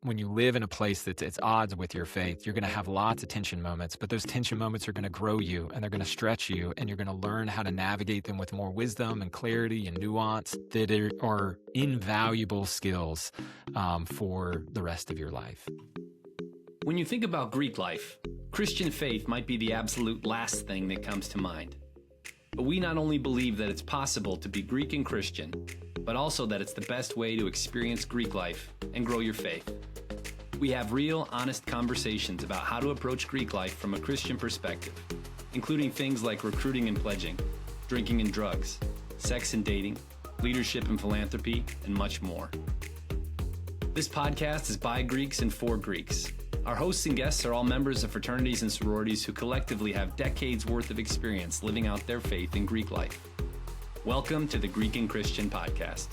when you live in a place that's at odds with your faith, you're going to have lots of tension moments, but those tension moments are going to grow you and they're going to stretch you, and you're going to learn how to navigate them with more wisdom and clarity and nuance that are invaluable skills for the rest of your life. When you think about Greek life, Christian faith might be the absolute last thing that comes to mind. But we not only believe that it's possible to be Greek and Christian, but also that it's the best way to experience Greek life and grow your faith. We have real, honest conversations about how to approach Greek life from a Christian perspective, including things like recruiting and pledging, drinking and drugs, sex and dating, leadership and philanthropy, and much more. This podcast is by Greeks and for Greeks. Our hosts and guests are all members of fraternities and sororities who collectively have decades worth of experience living out their faith in Greek life. Welcome to the Greek and Christian Podcast.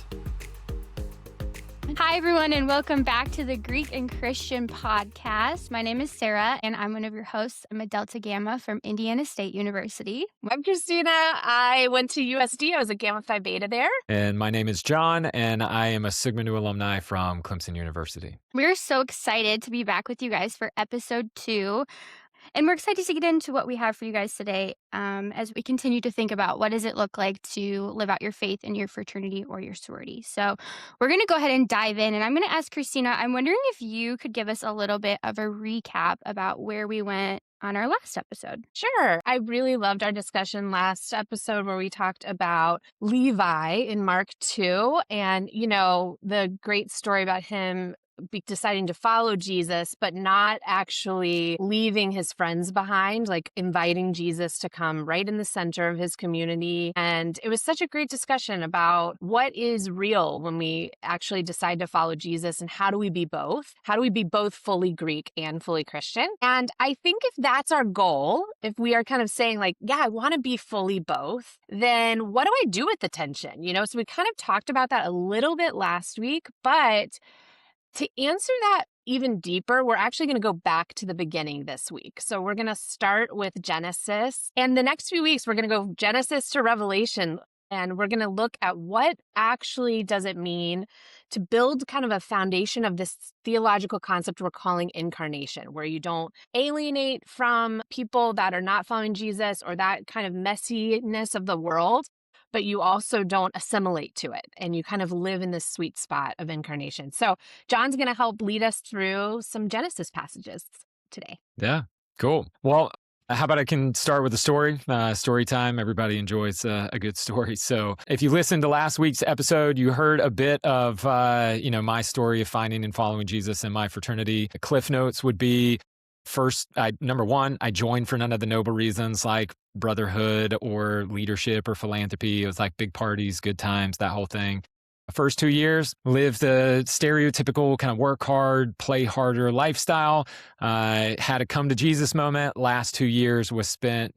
Hi, everyone, and welcome back to the Greek and Christian Podcast. My name is Sarah, and I'm one of your hosts. I'm a Delta Gamma from Indiana State University. I'm Kristina. I went to USD. I was a Gamma Phi Beta there. And my name is John, and I am a Sigma Nu alumni from Clemson University. We're so excited to be back with you guys for episode 2. And we're excited to get into what we have for you guys today as we continue to think about what does it look like to live out your faith in your fraternity or your sorority. So we're going to go ahead and dive in. And I'm going to ask Kristina, I'm wondering if you could give us a little bit of a recap about where we went on our last episode. Sure. I really loved our discussion last episode where we talked about Levi in Mark 2 and, the great story about him deciding to follow Jesus, but not actually leaving his friends behind, like inviting Jesus to come right in the center of his community. And it was such a great discussion about what is real when we actually decide to follow Jesus and how do we be both? How do we be both fully Greek and fully Christian? And I think if that's our goal, if we are kind of saying like, yeah, I want to be fully both, then what do I do with the tension? So we kind of talked about that a little bit last week, but to answer that even deeper, we're actually going to go back to the beginning this week. So we're going to start with Genesis. And the next few weeks, we're going to go Genesis to Revelation. And we're going to look at what actually does it mean to build kind of a foundation of this theological concept we're calling incarnation, where you don't alienate from people that are not following Jesus or that kind of messiness of the world, but you also don't assimilate to it. And you kind of live in this sweet spot of incarnation. So John's going to help lead us through some Genesis passages today. Yeah, cool. Well, how about I can start with a story? Story time. Everybody enjoys a good story. So if you listened to last week's episode, you heard a bit of, my story of finding and following Jesus in my fraternity. The Cliff notes would be, first, number one, I joined for none of the noble reasons like brotherhood or leadership or philanthropy. It was like big parties, good times, that whole thing. The first 2 years, lived the stereotypical kind of work hard, play harder lifestyle. Had a come to Jesus moment. Last 2 years was spent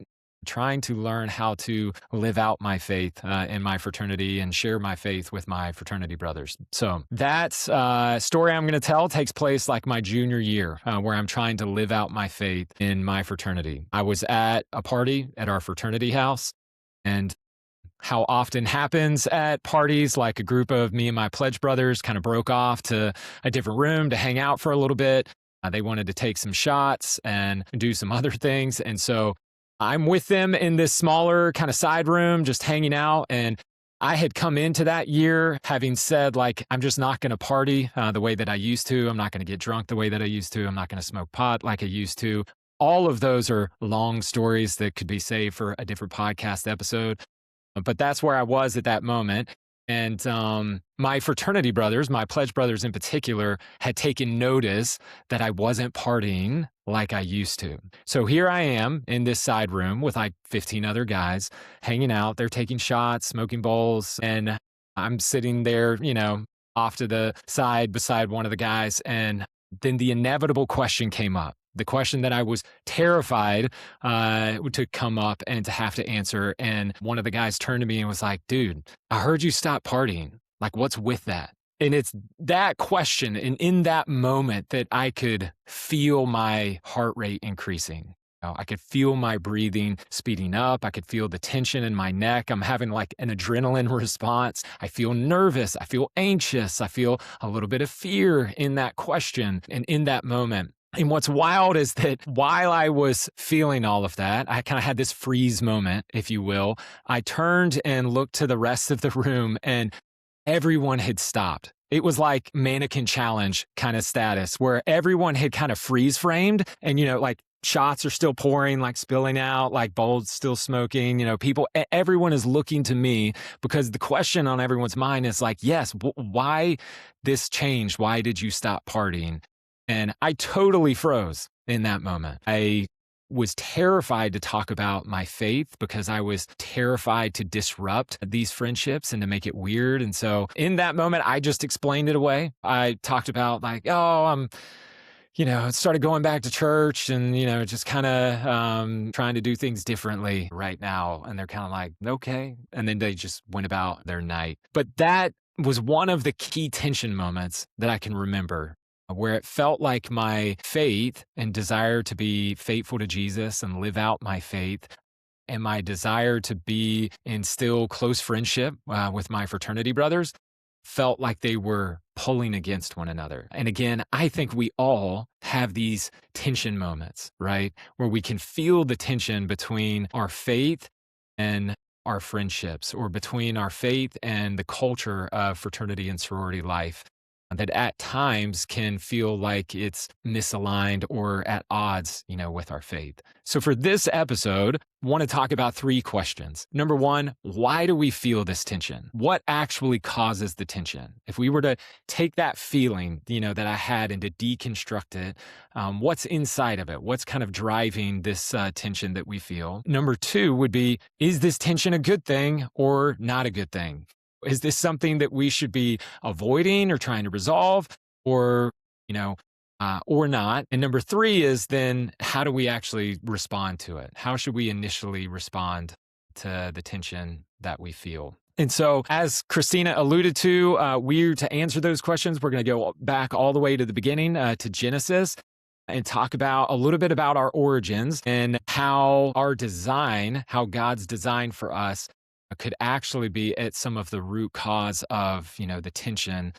trying to learn how to live out my faith in my fraternity and share my faith with my fraternity brothers. So that story I'm going to tell takes place like my junior year, where I'm trying to live out my faith in my fraternity. I was at a party at our fraternity house, and how often happens at parties, like a group of me and my pledge brothers kind of broke off to a different room to hang out for a little bit. They wanted to take some shots and do some other things. And so I'm with them in this smaller kind of side room, just hanging out. And I had come into that year having said, like, I'm just not going to party the way that I used to. I'm not going to get drunk the way that I used to. I'm not going to smoke pot like I used to. All of those are long stories that could be saved for a different podcast episode. But that's where I was at that moment. And my fraternity brothers, my pledge brothers in particular, had taken notice that I wasn't partying like I used to. So here I am in this side room with like 15 other guys hanging out. They're taking shots, smoking bowls, and I'm sitting there, off to the side beside one of the guys. And then the inevitable question came up. The question that I was terrified to come up and to have to answer. And one of the guys turned to me and was like, dude, I heard you stop partying. Like, what's with that? And it's that question and in that moment that I could feel my heart rate increasing. I could feel my breathing speeding up. I could feel the tension in my neck. I'm having like an adrenaline response. I feel nervous. I feel anxious. I feel a little bit of fear in that question and in that moment. And what's wild is that while I was feeling all of that, I kind of had this freeze moment, if you will. I turned and looked to the rest of the room, and everyone had stopped. It was like mannequin challenge kind of status where everyone had kind of freeze framed and, like shots are still pouring, like spilling out, like bowls still smoking, everyone is looking to me because the question on everyone's mind is like, yes, why this changed? Why did you stop partying? And I totally froze in that moment. I was terrified to talk about my faith because I was terrified to disrupt these friendships and to make it weird. And so in that moment, I just explained it away. I talked about like, oh, I'm started going back to church and, just kind of trying to do things differently right now. And they're kind of like, okay. And then they just went about their night. But that was one of the key tension moments that I can remember, where it felt like my faith and desire to be faithful to Jesus and live out my faith and my desire to be in still close friendship with my fraternity brothers felt like they were pulling against one another. And again, I think we all have these tension moments, right? Where we can feel the tension between our faith and our friendships, or between our faith and the culture of fraternity and sorority life, that at times can feel like it's misaligned or at odds, with our faith. So for this episode, I want to talk about 3 questions. Number 1, why do we feel this tension? What actually causes the tension? If we were to take that feeling, that I had and to deconstruct it, what's inside of it? What's kind of driving this tension that we feel? Number 2 would be, is this tension a good thing or not a good thing? Is this something that we should be avoiding or trying to resolve, or not? And number 3 is then, how do we actually respond to it? How should we initially respond to the tension that we feel? And so, as Kristina alluded to, to answer those questions, we're going to go back all the way to the beginning, to Genesis, and talk about a little bit about our origins and how God's design for us could actually be at some of the root cause of, the tension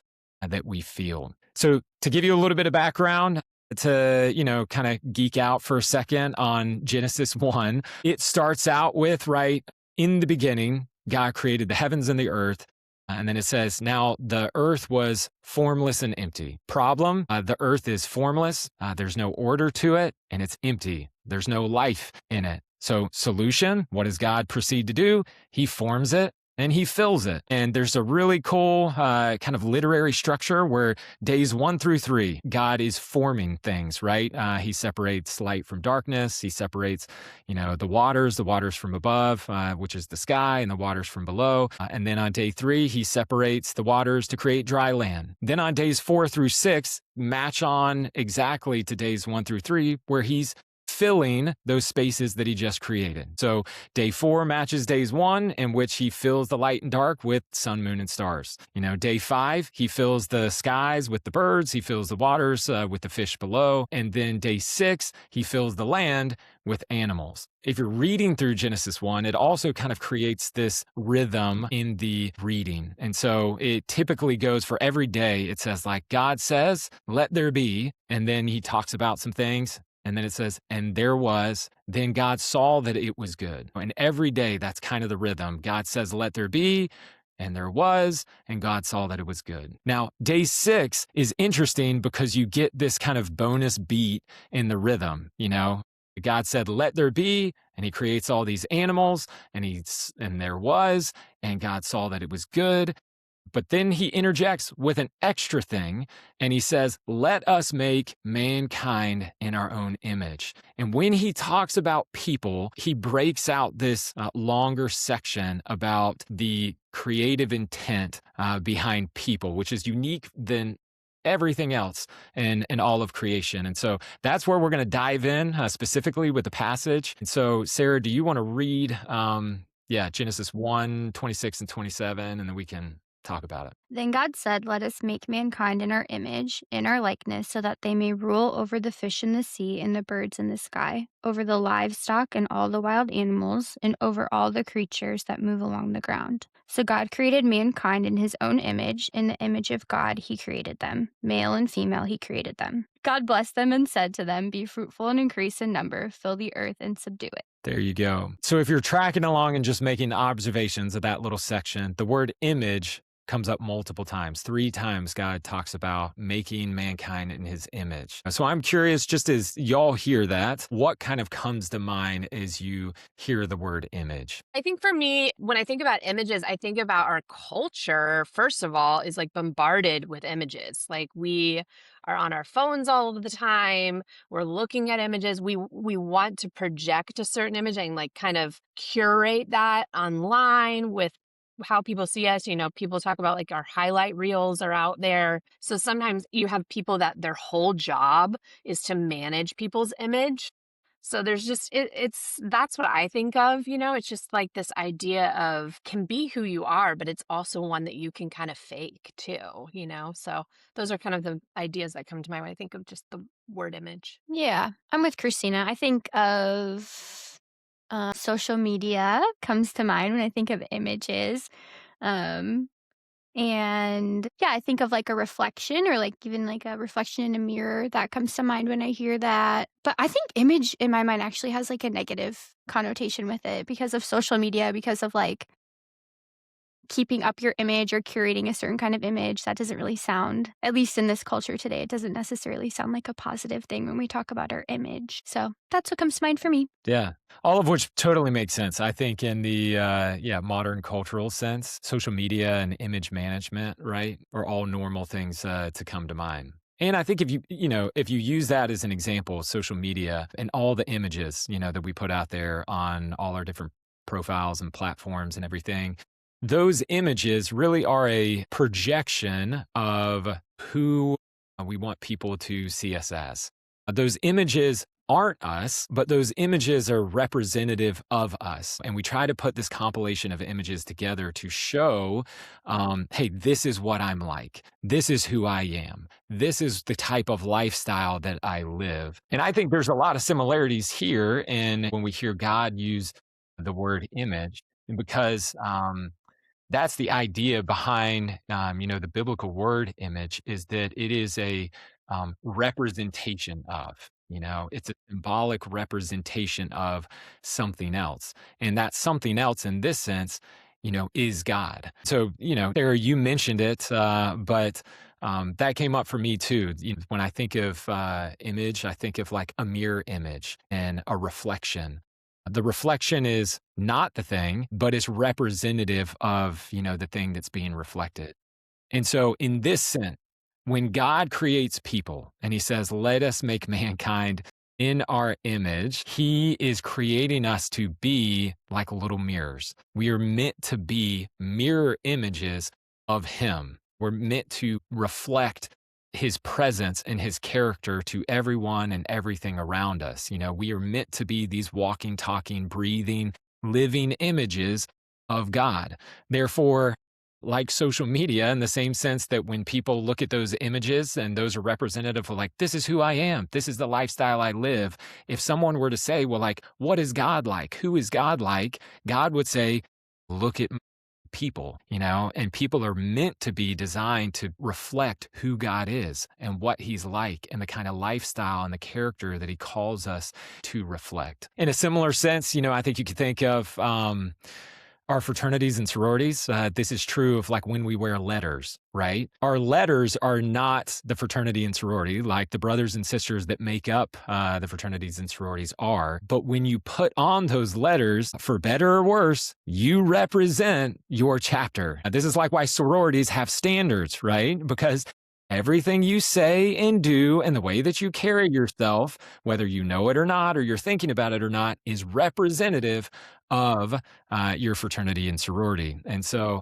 that we feel. So to give you a little bit of background, to, kind of geek out for a second on Genesis 1, it starts out with, right, in the beginning, God created the heavens and the earth. And then it says, now the earth was formless and empty. Problem, the earth is formless. There's no order to it, and it's empty. There's no life in it. So solution, what does God proceed to do? He forms it and he fills it. And there's a really cool kind of literary structure where days 1 through 3, God is forming things, right? He separates light from darkness. He separates, the waters from above, which is the sky, and the waters from below. And then on day 3, he separates the waters to create dry land. Then on days 4 through 6, match on exactly to days 1 through 3, where he's filling those spaces that he just created. So day 4 matches days 1, in which he fills the light and dark with sun, moon, and stars. Day 5, he fills the skies with the birds. He fills the waters with the fish below. And then day 6, he fills the land with animals. If you're reading through Genesis 1, it also kind of creates this rhythm in the reading. And so it typically goes for every day. It says like, God says, let there be. And then he talks about some things. And then it says, and there was, then God saw that it was good. And every day, that's kind of the rhythm. God says, let there be, and there was, and God saw that it was good. Now, day 6 is interesting because you get this kind of bonus beat in the rhythm. God said, let there be, and he creates all these animals, and there was, and God saw that it was good. But then he interjects with an extra thing, and he says, let us make mankind in our own image. And when he talks about people, he breaks out this longer section about the creative intent behind people, which is unique than everything else in all of creation. And so that's where we're going to dive in specifically with the passage. And so, Sarah, do you want to read Genesis 1, 26 and 27, and then we can Talk about it. Then God said, "Let us make mankind in our image, in our likeness, so that they may rule over the fish in the sea and the birds in the sky, over the livestock and all the wild animals, and over all the creatures that move along the ground." So God created mankind in his own image. In the image of God, he created them. Male and female, he created them. God blessed them and said to them, "Be fruitful and increase in number, fill the earth and subdue it." There you go. So if you're tracking along and just making observations of that little section, the word image comes up multiple times. 3 times God talks about making mankind in his image. So I'm curious, just as y'all hear that, what kind of comes to mind as you hear the word image? I think for me, when I think about images, I think about our culture, first of all, is like bombarded with images. Like we are on our phones all of the time. We're looking at images. We want to project a certain image and like kind of curate that online with how people see us. You know, people talk about like our highlight reels are out there. So sometimes you have people that their whole job is to manage people's image. So there's just it's that's what I think of, you know, it's just like this idea of can be who you are, but it's also one that you can kind of fake too, you know. So those are kind of the ideas that come to mind when I think of just the word image. Yeah, I'm with Kristina. I think of social media comes to mind when I think of images. Um, and yeah, I think of like a reflection or like even like a reflection in a mirror that comes to mind when I hear that. But I think image in my mind actually has like a negative connotation with it because of social media, because of like keeping up your image or curating a certain kind of image. That doesn't really sound, at least in this culture today, it doesn't necessarily sound like a positive thing when we talk about our image. So that's what comes to mind for me. Yeah. All of which totally makes sense. I think in the modern cultural sense, social media and image management, right, are all normal things to come to mind. And I think if if you use that as an example, social media and all the images, that we put out there on all our different profiles and platforms and everything, those images really are a projection of who we want people to see us as. Those images aren't us, but those images are representative of us. And we try to put this compilation of images together to show, hey, this is what I'm like. This is who I am. This is the type of lifestyle that I live. And I think there's a lot of similarities here in when we hear God use the word image, because that's the idea behind, the biblical word image, is that it is a representation of, it's a symbolic representation of something else. And that something else in this sense, is God. So, Sarah, you mentioned it, but that came up for me too. When I think of image, I think of like a mirror image and a reflection. The reflection is not the thing, but it's representative of, the thing that's being reflected. And so in this sense, when God creates people and he says, let us make mankind in our image, he is creating us to be like little mirrors. We are meant to be mirror images of him. We're meant to reflect his presence and his character to everyone and everything around us. We are meant to be these walking, talking, breathing, living images of God. Therefore, like social media, in the same sense that when people look at those images and those are representative of like, this is who I am, this is the lifestyle I live. If someone were to say, well, like, what is God like? Who is God like? God would say, look at people, and people are meant to be designed to reflect who God is and what he's like and the kind of lifestyle and the character that he calls us to reflect. In a similar sense, I think you could think of our fraternities and sororities. This is true of like when we wear letters, right? Our letters are not the fraternity and sorority like the brothers and sisters that make up the fraternities and sororities are. But when you put on those letters, for better or worse, you represent your chapter. This is like why sororities have standards, right? Because everything you say and do and the way that you carry yourself, whether you know it or not, or you're thinking about it or not, is representative of your fraternity and sorority. And so,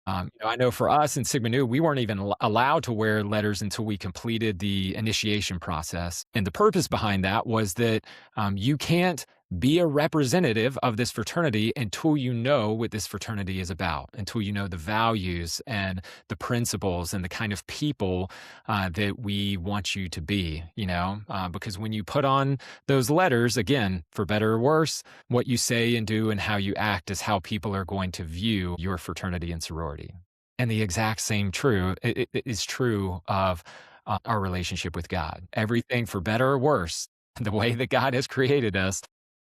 I know for us in Sigma Nu, we weren't even allowed to wear letters until we completed the initiation process. And the purpose behind that was that you can't be a representative of this fraternity until you know what this fraternity is about, until you know the values and the principles and the kind of people that we want you to be, because when you put on those letters, again, for better or worse, what you say and do and how you act is how people are going to view your fraternity and sorority. And the exact same it is true of our relationship with God. Everything, for better or worse, the way that God has created us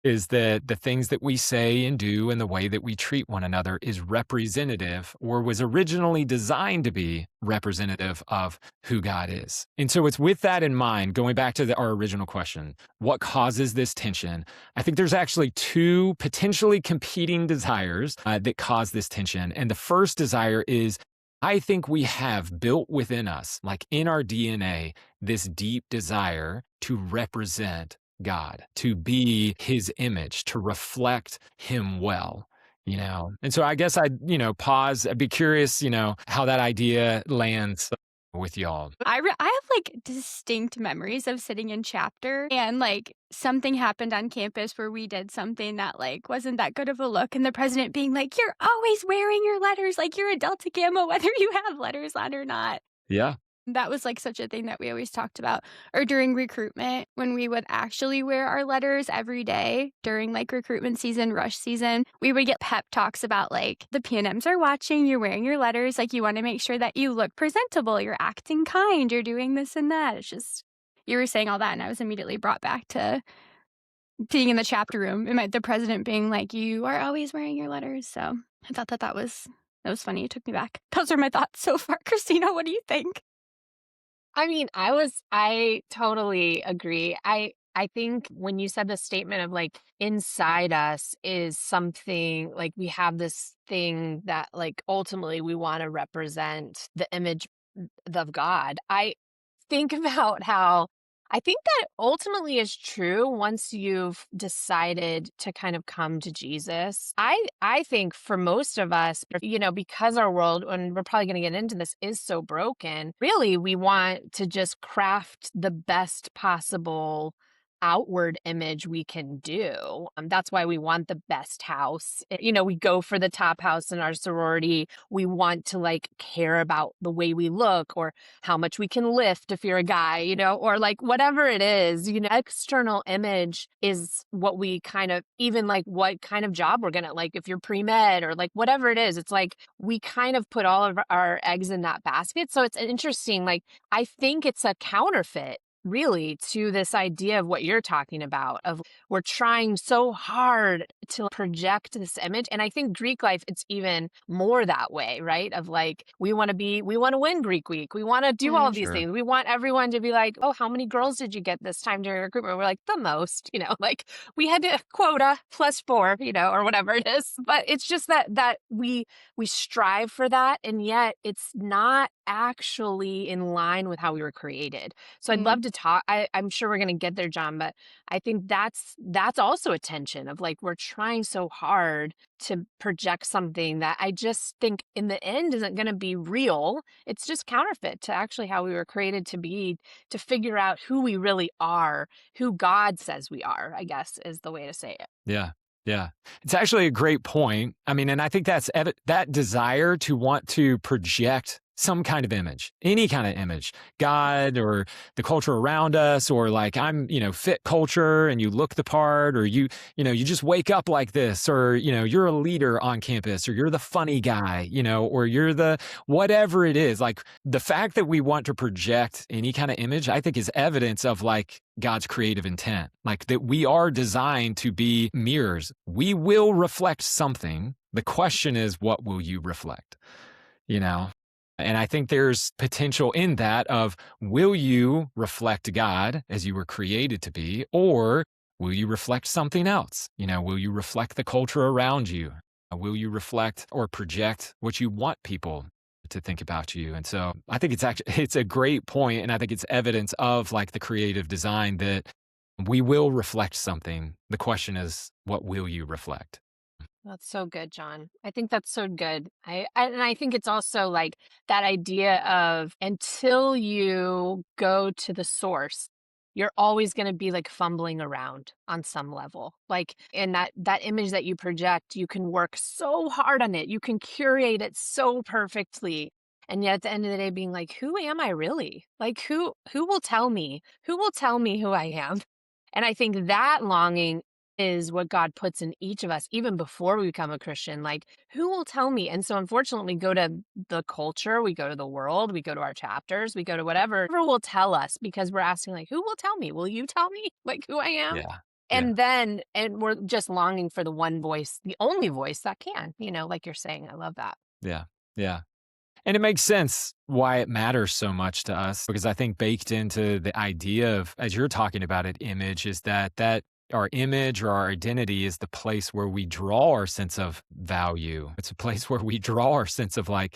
is that the things that we say and do and the way that we treat one another is representative, or was originally designed to be representative of who God is. And so it's with that in mind, going back to our original question, what causes this tension? I think there's actually two potentially competing desires that cause this tension. And the first desire is, I think we have built within us, like in our DNA, this deep desire to represent God, to be his image, to reflect him well, And so I guess I'd, pause. I'd be curious, how that idea lands with y'all. I have like distinct memories of sitting in chapter and like something happened on campus where we did something that like wasn't that good of a look, and the president being like, "You're always wearing your letters, like you're a Delta Gamma whether you have letters on or not." Yeah. That was like such a thing that we always talked about. Or during recruitment, when we would actually wear our letters every day during like recruitment season, rush season, we would get pep talks about like the PNMs are watching, you're wearing your letters, like you want to make sure that you look presentable, you're acting kind, you're doing this and that. It's just, you were saying all that and I was immediately brought back to being in the chapter room and the president being like, "You are always wearing your letters." So I thought that was funny. It took me back. Those are my thoughts so far. Kristina, what do you think? I mean, I totally agree. I think when you said the statement of like inside us is something like we have this thing that like ultimately we want to represent the image of God. I think about how I think that ultimately is true once you've decided to kind of come to Jesus. I think for most of us, because our world, and we're probably going to get into this, is so broken, really we want to just craft the best possible outward image we can do. That's why we want the best house. We go for the top house in our sorority. We want to like care about the way we look or how much we can lift if you're a guy, or like whatever it is, external image is what we kind of, even like what kind of job we're going to, like if you're pre-med or like whatever it is, it's like we kind of put all of our eggs in that basket. So it's interesting. Like, I think it's a counterfeit really to this idea of what you're talking about, of we're trying so hard to project this image. And I think Greek life, it's even more that way, right? Of like, we want to win Greek week. We want to do all of these Sure. things. We want everyone to be like, "Oh, how many girls did you get this time during recruitment?" We're like, "The most," like we had a quota +4, or whatever it is. But it's just that we strive for that. And yet it's not actually in line with how we were created. So I'd love to talk. I'm sure we're going to get there, John, but I think that's also a tension of like, we're trying so hard to project something that I just think in the end isn't going to be real. It's just counterfeit to actually how we were created to be, to figure out who we really are, who God says we are, I guess is the way to say it. Yeah. Yeah. It's actually a great point. I mean, and I think that desire to want to project some kind of image, any kind of image, God or the culture around us, or like I'm, fit culture and you look the part, or you just wake up like this, or, you're a leader on campus, or you're the funny guy, or you're the whatever it is. Like the fact that we want to project any kind of image, I think is evidence of like God's creative intent, like that we are designed to be mirrors. We will reflect something. The question is, what will you reflect? And I think there's potential in that of, will you reflect God as you were created to be, or will you reflect something else? Will you reflect the culture around you? Will you reflect or project what you want people to think about you? And so I think it's a great point, and I think it's evidence of like the creative design that we will reflect something. The question is, what will you reflect? That's so good, John. I think that's so good. And I think it's also like that idea of until you go to the source, you're always going to be like fumbling around on some level. Like, and that image that you project, you can work so hard on it. You can curate it so perfectly. And yet at the end of the day being like, who am I really? Like who will tell me? Who will tell me who I am? And I think that longing is what God puts in each of us, even before we become a Christian. Like, who will tell me? And so, unfortunately, we go to the culture, we go to the world, we go to our chapters, we go to whatever will tell us, because we're asking, like, who will tell me? Will you tell me, like, who I am? Yeah. Yeah. And we're just longing for the one voice, the only voice that can, like you're saying. I love that. Yeah. Yeah. And it makes sense why it matters so much to us, because I think baked into the idea of, as you're talking about it, image, is that our image or our identity is the place where we draw our sense of value. It's a place where we draw our sense of like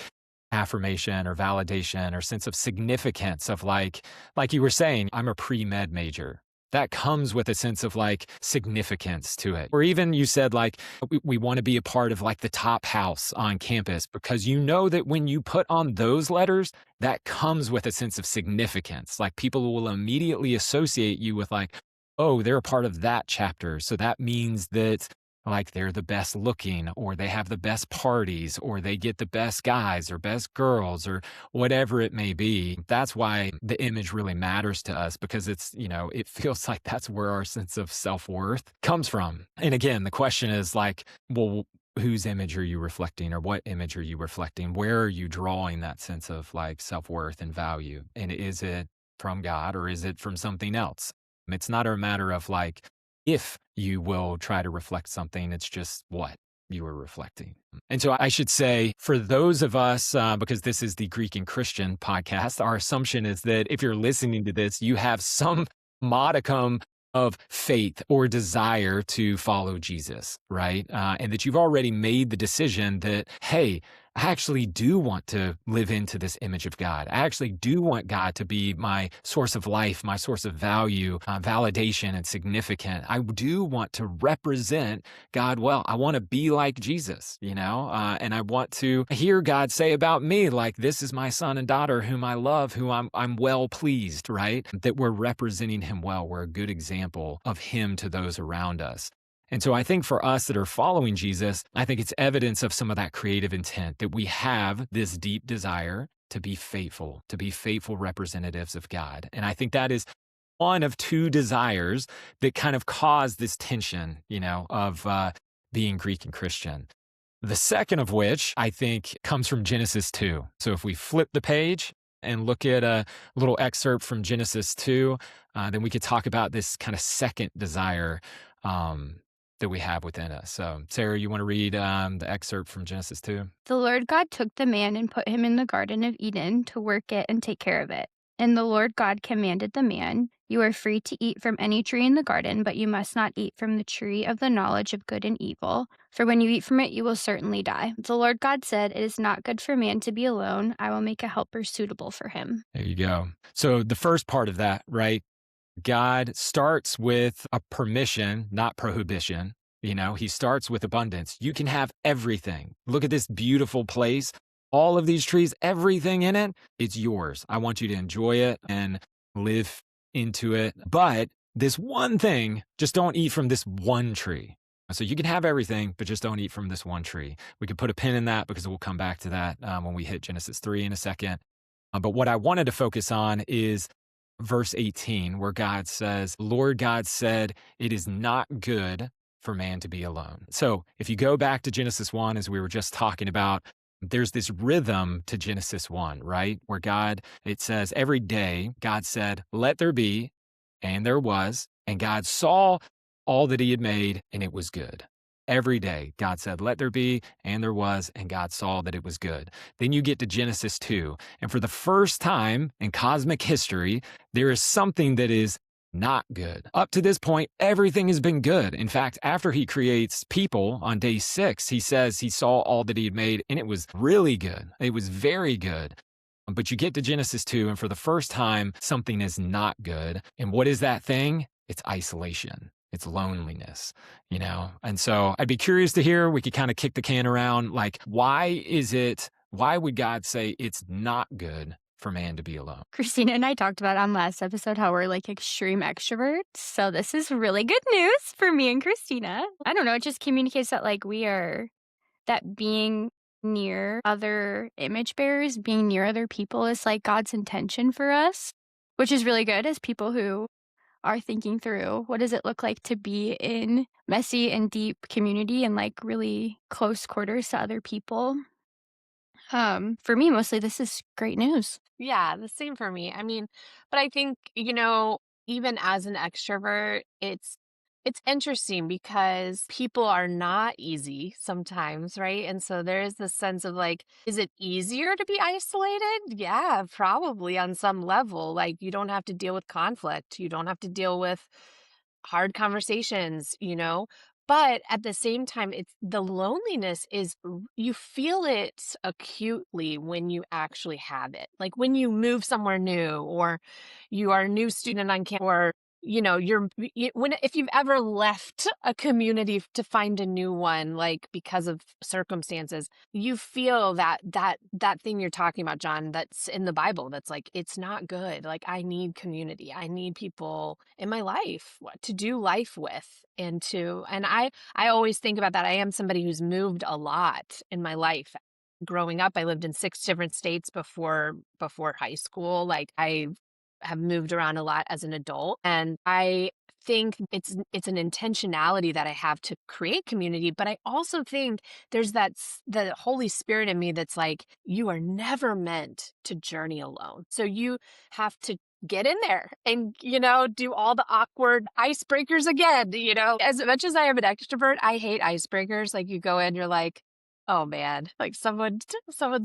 affirmation or validation or sense of significance of like you were saying, I'm a pre-med major. That comes with a sense of like significance to it. Or even you said like, we want to be a part of like the top house on campus, because you know that when you put on those letters, that comes with a sense of significance. Like people will immediately associate you with like, oh, they're a part of that chapter. So that means that like they're the best looking, or they have the best parties, or they get the best guys or best girls, or whatever it may be. That's why the image really matters to us, because it's, it feels like that's where our sense of self-worth comes from. And again, the question is like, well, whose image are you reflecting, or what image are you reflecting? Where are you drawing that sense of like self-worth and value? And is it from God, or is it from something else? It's not a matter of like, if you will try to reflect something, it's just what you are reflecting. And so I should say, for those of us, because this is the Greek and Christian podcast, our assumption is that if you're listening to this, you have some modicum of faith or desire to follow Jesus, right? And that you've already made the decision that, hey, I actually do want to live into this image of God. I actually do want God to be my source of life, my source of value, validation, and significant. I do want to represent God well. I want to be like Jesus, and I want to hear God say about me, like, this is my son and daughter whom I love, who I'm well pleased, right? That we're representing him well. We're a good example of him to those around us. And so I think for us that are following Jesus, I think it's evidence of some of that creative intent, that we have this deep desire to be faithful representatives of God. And I think that is one of two desires that kind of cause this tension, of being Greek and Christian. The second of which I think comes from Genesis 2. So if we flip the page and look at a little excerpt from Genesis 2, then we could talk about this kind of second desire that we have within us. So, Sarah, you want to read the excerpt from Genesis 2? The Lord God took the man and put him in the Garden of Eden to work it and take care of it. And the Lord God commanded the man, "You are free to eat from any tree in the garden, but you must not eat from the tree of the knowledge of good and evil, for when you eat from it, you will certainly die." The Lord God said, "It is not good for man to be alone. I will make a helper suitable for him." There you go. So the first part of that, right? God starts with a permission, not prohibition. He starts with abundance. You can have everything. Look at this beautiful place. All of these trees, everything in it, it's yours. I want you to enjoy it and live into it. But this one thing, just don't eat from this one tree. So you can have everything, but just don't eat from this one tree. We could put a pin in that, because we'll come back to that when we hit Genesis 3 in a second. But what I wanted to focus on is verse 18, where God says, Lord God said, "It is not good for man to be alone." So if you go back to Genesis 1, as we were just talking about, there's this rhythm to Genesis 1, right? Where it says every day, God said, "Let there be," and there was, and God saw all that he had made, and it was good. Every day, God said, "Let there be," and there was, and God saw that it was good. Then you get to Genesis 2, and for the first time in cosmic history, there is something that is not good. Up to this point, everything has been good. In fact, after he creates people on day 6, he says he saw all that he had made, and it was really good. It was very good. But you get to Genesis 2, and for the first time, something is not good. And what is that thing? It's isolation. It's loneliness, And so I'd be curious to hear, we could kind of kick the can around, like, why would God say it's not good for man to be alone. Christina and I talked about on last episode how we're like extreme extroverts. So this is really good news for me and Christina. I don't know. It just communicates that like that being near other image bearers, being near other people is like God's intention for us, which is really good as people who are thinking through what does it look like to be in messy and deep community and like really close quarters to other people. For me, mostly this is great news. Yeah, the same for me. I mean, but I think, even as an extrovert, it's interesting because people are not easy sometimes, right? And so there is this sense of like, is it easier to be isolated? Yeah, probably on some level. Like you don't have to deal with conflict. You don't have to deal with hard conversations. But at the same time, it's the loneliness you feel it acutely when you actually have it. Like when you move somewhere new or you are a new student on campus or if you've ever left a community to find a new one, like because of circumstances, you feel that thing you're talking about, John, that's in the Bible. That's like, it's not good. Like I need community. I need people in my life to do life with and I always think about that. I am somebody who's moved a lot in my life. Growing up, I lived in 6 different states before high school. Like I have moved around a lot as an adult. And I think it's an intentionality that I have to create community. But I also think there's the Holy Spirit in me that's like, you are never meant to journey alone. So you have to get in there and, do all the awkward icebreakers again. As much as I am an extrovert, I hate icebreakers. Like you go in, you're like, oh man, like someone's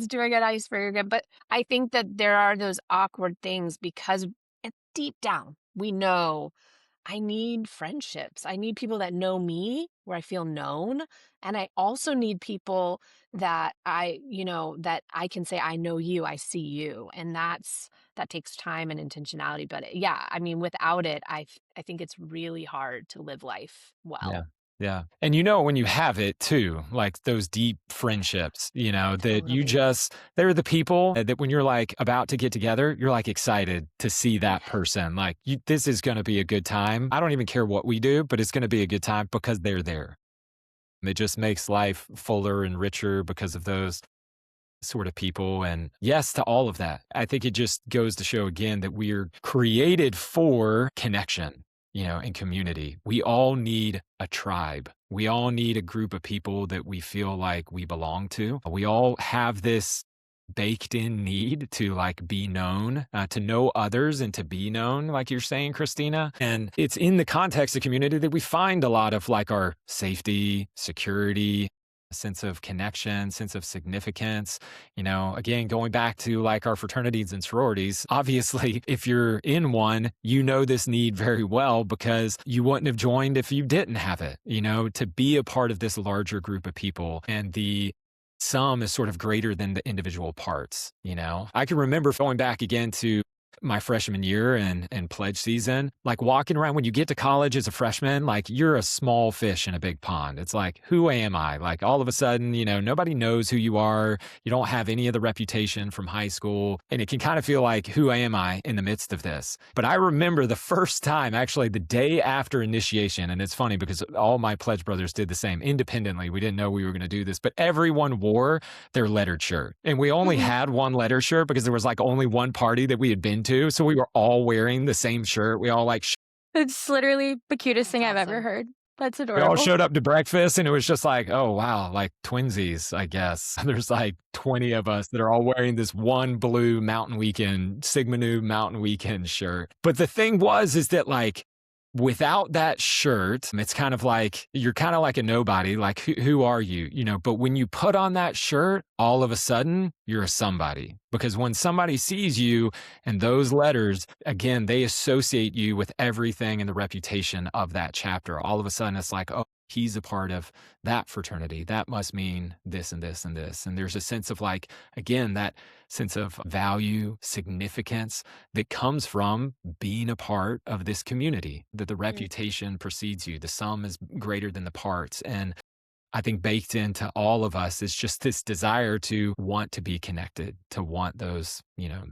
doing an icebreaker again. But I think that there are those awkward things because deep down, we know I need friendships. I need people that know me where I feel known. And I also need people that that I can say, I know you, I see you. And that takes time and intentionality. But yeah, I mean, without it, I think it's really hard to live life Yeah. well. Yeah. And when you have it too, like those deep friendships, that Totally. they're the people that when you're like about to get together, you're like excited to see that person. Like this is going to be a good time. I don't even care what we do, but it's going to be a good time because they're there. It just makes life fuller and richer because of those sort of people. And yes to all of that. I think it just goes to show again that we're created for connection, and community. We all need a tribe. We all need a group of people that we feel like we belong to. We all have this baked in need to like be known, to know others and to be known, like you're saying, Christina. And it's in the context of community that we find a lot of like our safety, security, sense of connection, sense of significance. Again, going back to like our fraternities and sororities, obviously, if you're in one, this need very well because you wouldn't have joined if you didn't have it, to be a part of this larger group of people. And the sum is sort of greater than the individual parts. I can remember going back again to my freshman year and pledge season, like walking around when you get to college as a freshman, like you're a small fish in a big pond. It's like, who am I? Like all of a sudden, nobody knows who you are. You don't have any of the reputation from high school. And it can kind of feel like, who am I in the midst of this? But I remember the first time, actually the day after initiation. And it's funny because all my pledge brothers did the same independently. We didn't know we were going to do this, but everyone wore their lettered shirt. And we only had one lettered shirt because there was like only one party that we had been to. So we were all wearing the same shirt. We all like, It's literally the cutest thing I've ever awesome. heard. That's we all adorable. showed up to breakfast and it was just like, oh, wow, like twinsies, I guess. There's like 20 of us that are all wearing this one blue Sigma Nu Mountain Weekend shirt. But the thing is that like, without that shirt, it's kind of like, you're kind of like a nobody, like who are you? But when you put on that shirt, all of a sudden you're a somebody. Because when somebody sees you and those letters, again, they associate you with everything and the reputation of that chapter. All of a sudden it's like, oh, he's a part of that fraternity. That must mean this and this and this. And there's a sense of like, again, that sense of value, significance that comes from being a part of this community, that the reputation precedes you. The sum is greater than the parts. And I think baked into all of us is just this desire to want to be connected, to want those,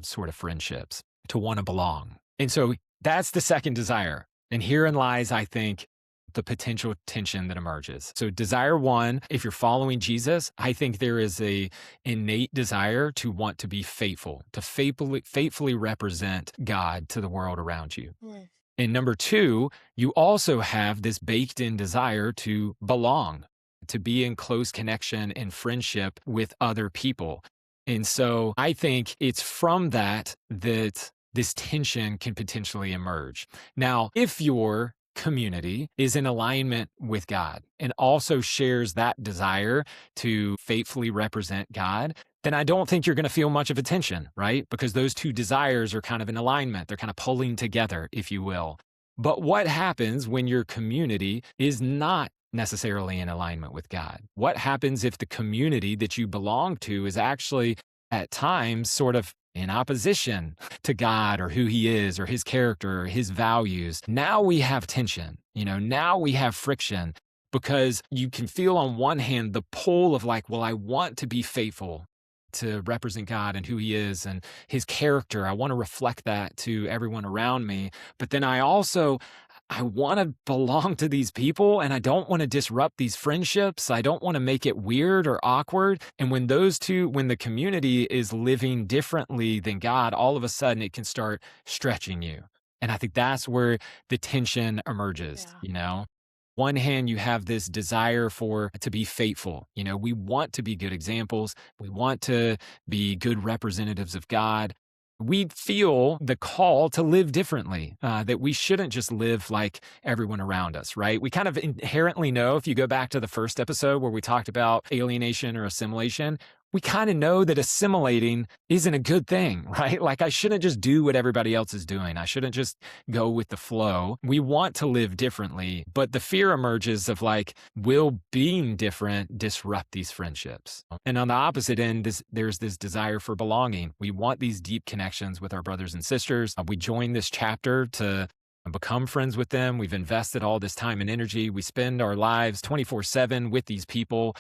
sort of friendships, to want to belong. And so that's the second desire. And herein lies, I think, the potential tension that emerges. So desire one, if you're following Jesus, I think there is a innate desire to want to be faithful, to faithfully represent God to the world around you. Mm. And number two, you also have this baked in desire to belong, to be in close connection and friendship with other people. And so I think it's from that this tension can potentially emerge. Now, if your community is in alignment with God and also shares that desire to faithfully represent God, then I don't think you're going to feel much of a tension, right? Because those two desires are kind of in alignment. They're kind of pulling together, if you will. But what happens when your community is not necessarily in alignment with God? What happens if the community that you belong to is actually at times sort of in opposition to God or who he is or his character or his values? Now we have tension, now we have friction, because you can feel on one hand the pull of like, well, I want to be faithful to represent God and who he is and his character. I want to reflect that to everyone around me. But then I want to belong to these people, and I don't want to disrupt these friendships. I don't want to make it weird or awkward. And when the community is living differently than God, all of a sudden it can start stretching you. And I think that's where the tension emerges, One hand, you have this desire to be faithful. We want to be good examples. We want to be good representatives of God. We feel the call to live differently, that we shouldn't just live like everyone around us, right? We kind of inherently know, if you go back to the first episode where we talked about alienation or assimilation, we kind of know that assimilating isn't a good thing, right? Like I shouldn't just do what everybody else is doing. I shouldn't just go with the flow. We want to live differently, but the fear emerges of like, will being different disrupt these friendships? And on the opposite end, there's this desire for belonging. We want these deep connections with our brothers and sisters. We join this chapter to become friends with them. We've invested all this time and energy. We spend our lives 24/7 with these people.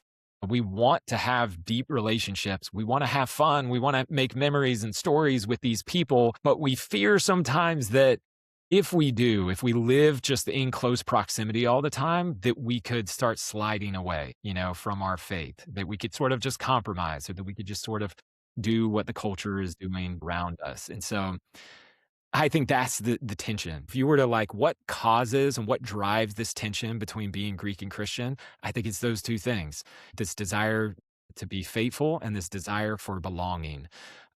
We want to have deep relationships. We want to have fun. We want to make memories and stories with these people. But we fear sometimes that if we live just in close proximity all the time, that we could start sliding away, from our faith, that we could sort of just compromise, or that we could just sort of do what the culture is doing around us. And so I think that's the tension. If you were to like, what causes and what drives this tension between being Greek and Christian, I think it's those two things: this desire to be faithful and this desire for belonging.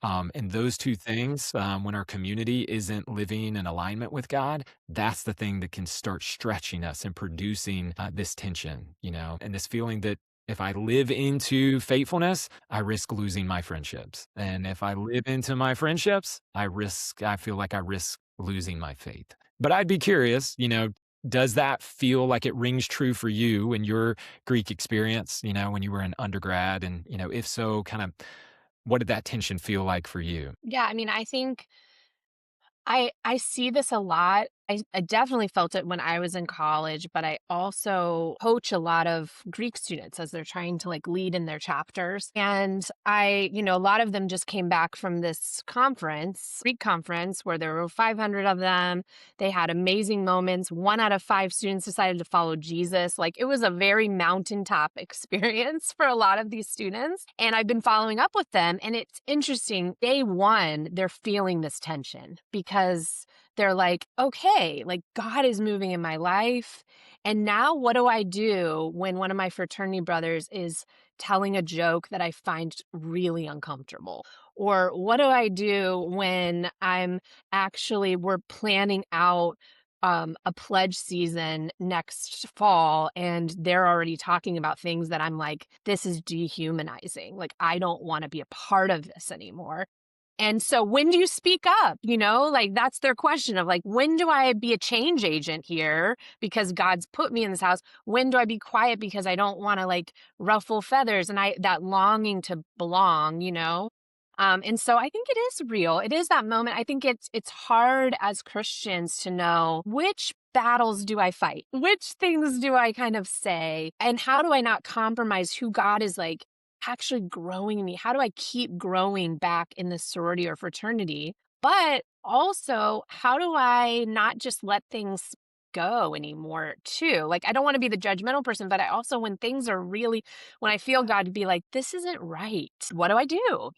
And those two things, when our community isn't living in alignment with God, that's the thing that can start stretching us and producing this tension, and this feeling that if I live into faithfulness, I risk losing my friendships. And if I live into my friendships, I feel like I risk losing my faith. But I'd be curious, does that feel like it rings true for you in your Greek experience, when you were an undergrad? And, if so, kind of what did that tension feel like for you? Yeah, I mean, I think I see this a lot. I definitely felt it when I was in college, but I also coach a lot of Greek students as they're trying to like lead in their chapters. And a lot of them just came back from this conference, Greek conference, where there were 500 of them. They had amazing moments. 1 out of 5 students decided to follow Jesus. Like it was a very mountaintop experience for a lot of these students. And I've been following up with them. And it's interesting. Day one, they're feeling this tension because they're like, okay, like God is moving in my life. And now what do I do when one of my fraternity brothers is telling a joke that I find really uncomfortable? Or what do I do when we're planning out a pledge season next fall and they're already talking about things that I'm like, this is dehumanizing. Like, I don't want to be a part of this anymore. And so when do you speak up? Like that's their question of like, when do I be a change agent here because God's put me in this house? When do I be quiet because I don't want to like ruffle feathers? And that longing to belong, And so I think it is real. It is that moment. I think it's hard as Christians to know which battles do I fight? Which things do I kind of say? And how do I not compromise who God is like actually growing me? How do I keep growing back in the sorority or fraternity? But also, how do I not just let things go anymore too? Like, I don't want to be the judgmental person, but I also, when things are really, when I feel God to be like, this isn't right, what do I do?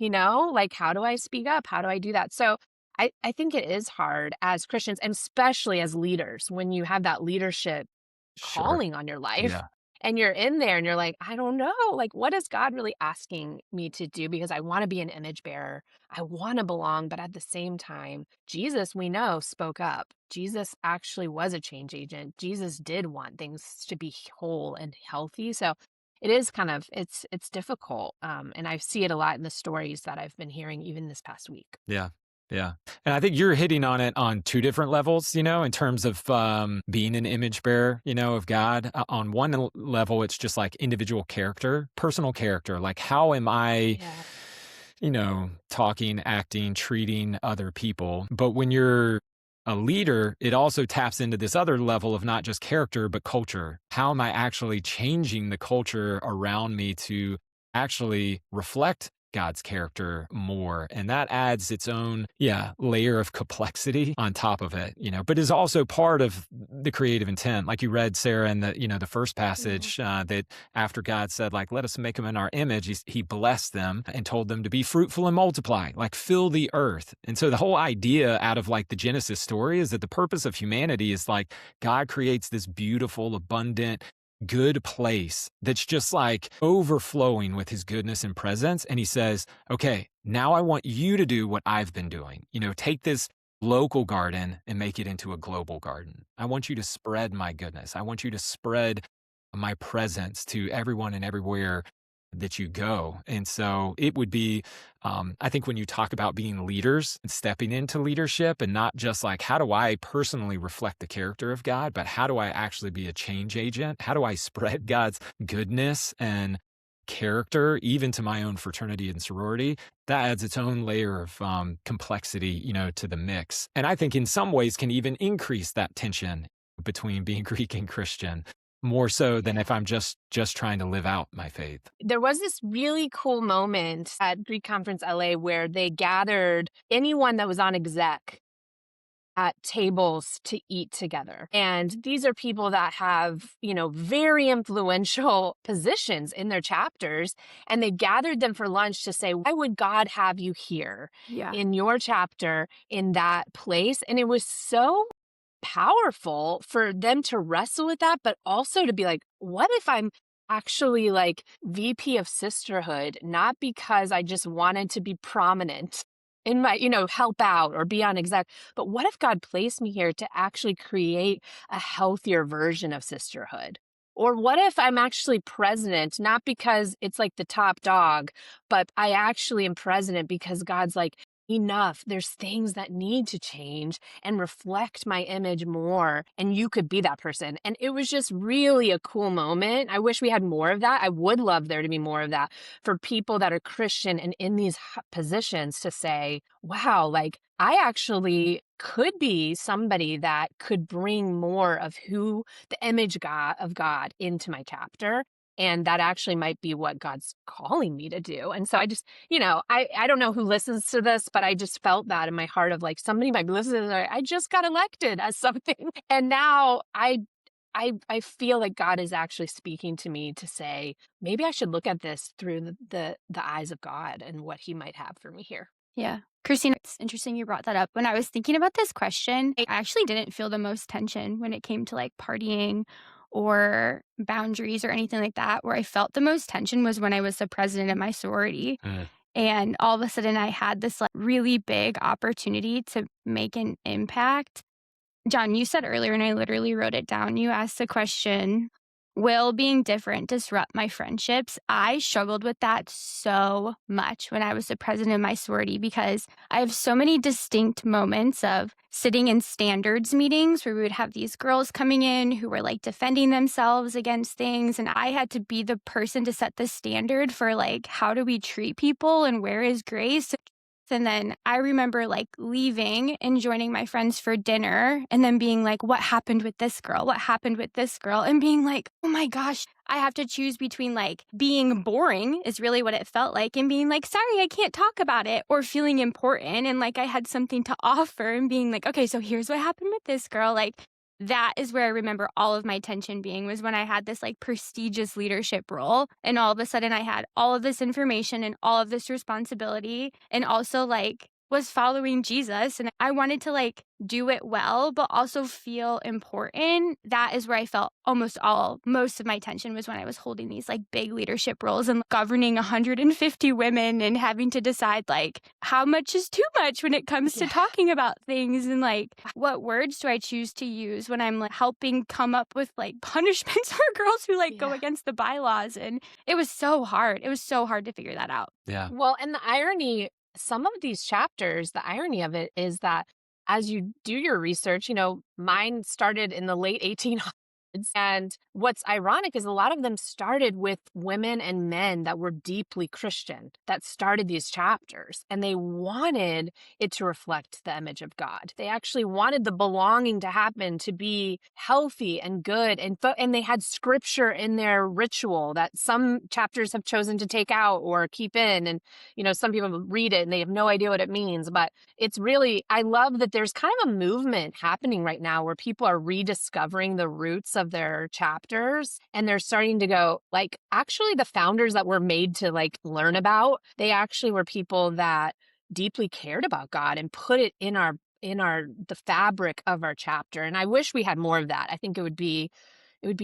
Like, how do I speak up? How do I do that? So I think it is hard as Christians, and especially as leaders, when you have that leadership Sure. calling on your life Yeah. and you're in there and you're like, I don't know, like, what is God really asking me to do? Because I want to be an image bearer. I want to belong. But at the same time, Jesus, we know, spoke up. Jesus actually was a change agent. Jesus did want things to be whole and healthy. So it is kind of, it's difficult. And I see it a lot in the stories that I've been hearing even this past week. Yeah. Yeah. And I think you're hitting on it on two different levels, in terms of being an image bearer, of God. On one level, it's just like individual character, personal character. Like, how am I, Yeah. talking, acting, treating other people? But when you're a leader, it also taps into this other level of not just character, but culture. How am I actually changing the culture around me to actually reflect God's character more? And that adds its own, layer of complexity on top of it, but is also part of the creative intent. Like you read, Sarah, in the first Mhm. passage, that after God said, like, let us make them in our image, he blessed them and told them to be fruitful and multiply, like fill the earth. And so the whole idea out of like the Genesis story is that the purpose of humanity is like God creates this beautiful, abundant, good place that's just like overflowing with his goodness and presence. And he says, okay, now I want you to do what I've been doing. Take this local garden and make it into a global garden. I want you to spread my goodness. I want you to spread my presence to everyone and everywhere that you go. And so it would be, I think when you talk about being leaders and stepping into leadership, and not just like, how do I personally reflect the character of God, but how do I actually be a change agent? How do I spread God's goodness and character even to my own fraternity and sorority? That adds its own layer of complexity, to the mix. And I think in some ways can even increase that tension between being Greek and Christian, more so than Yeah. if I'm just trying to live out my faith. There was this really cool moment at Greek Conference LA where they gathered anyone that was on exec at tables to eat together. And these are people that have, very influential positions in their chapters. And they gathered them for lunch to say, why would God have you here Yeah. in your chapter in that place? And it was so powerful for them to wrestle with that, but also to be like, what if I'm actually like VP of sisterhood, not because I just wanted to be prominent in my, help out or be on exec, but what if God placed me here to actually create a healthier version of sisterhood? Or what if I'm actually president, not because it's like the top dog, but I actually am president because God's like, enough. There's things that need to change and reflect my image more. And you could be that person. And it was just really a cool moment. I wish we had more of that. I would love there to be more of that for people that are Christian and in these positions to say, wow, like I actually could be somebody that could bring more of who the image of God into my chapter. And that actually might be what God's calling me to do. And so I just, I don't know who listens to this, but I just felt that in my heart of like somebody might be listening. I just got elected as something. And now I feel like God is actually speaking to me to say, maybe I should look at this through the eyes of God and what he might have for me here. Yeah. Kristina, it's interesting you brought that up. When I was thinking about this question, I actually didn't feel the most tension when it came to like partying or boundaries or anything like that. Where I felt the most tension was when I was the president of my sorority. Mm. And all of a sudden I had this like really big opportunity to make an impact. John, you said earlier, and I literally wrote it down. You asked the question, will being different disrupt my friendships? I struggled with that so much when I was the president of my sorority because I have so many distinct moments of sitting in standards meetings where we would have these girls coming in who were like defending themselves against things. And I had to be the person to set the standard for like, how do we treat people and where is grace? And then I remember like leaving and joining my friends for dinner and then being like, what happened with this girl? What happened with this girl? And being like, oh my gosh, I have to choose between like being boring is really what it felt like and being like, sorry, I can't talk about it, or feeling important and like I had something to offer and being like, okay, so here's what happened with this girl. Like, that is where I remember all of my tension being, was when I had this like prestigious leadership role and all of a sudden I had all of this information and all of this responsibility and also like was following Jesus and I wanted to like do it well but also feel important. That is where I felt most of my tension was when I was holding these like big leadership roles and governing 150 women and having to decide like how much is too much when it comes to talking about things and like what words do I choose to use when I'm like helping come up with like punishments for girls who like go against the bylaws. And it was so hard. It was so hard to figure that out. Yeah. Well, and the irony, some of these chapters, the irony of it is that as you do your research, mine started in the late 1800s. And what's ironic is a lot of them started with women and men that were deeply Christian that started these chapters. And they wanted it to reflect the image of God. They actually wanted the belonging to happen, to be healthy and good. And they had scripture in their ritual that some chapters have chosen to take out or keep in. And, some people read it and they have no idea what it means. But it's really, I love that there's kind of a movement happening right now where people are rediscovering the roots of their chapters and they're starting to go like, actually the founders that were made to like learn about, they actually were people that deeply cared about God and put it in the fabric of our chapter. And I wish we had more of that. I think it would be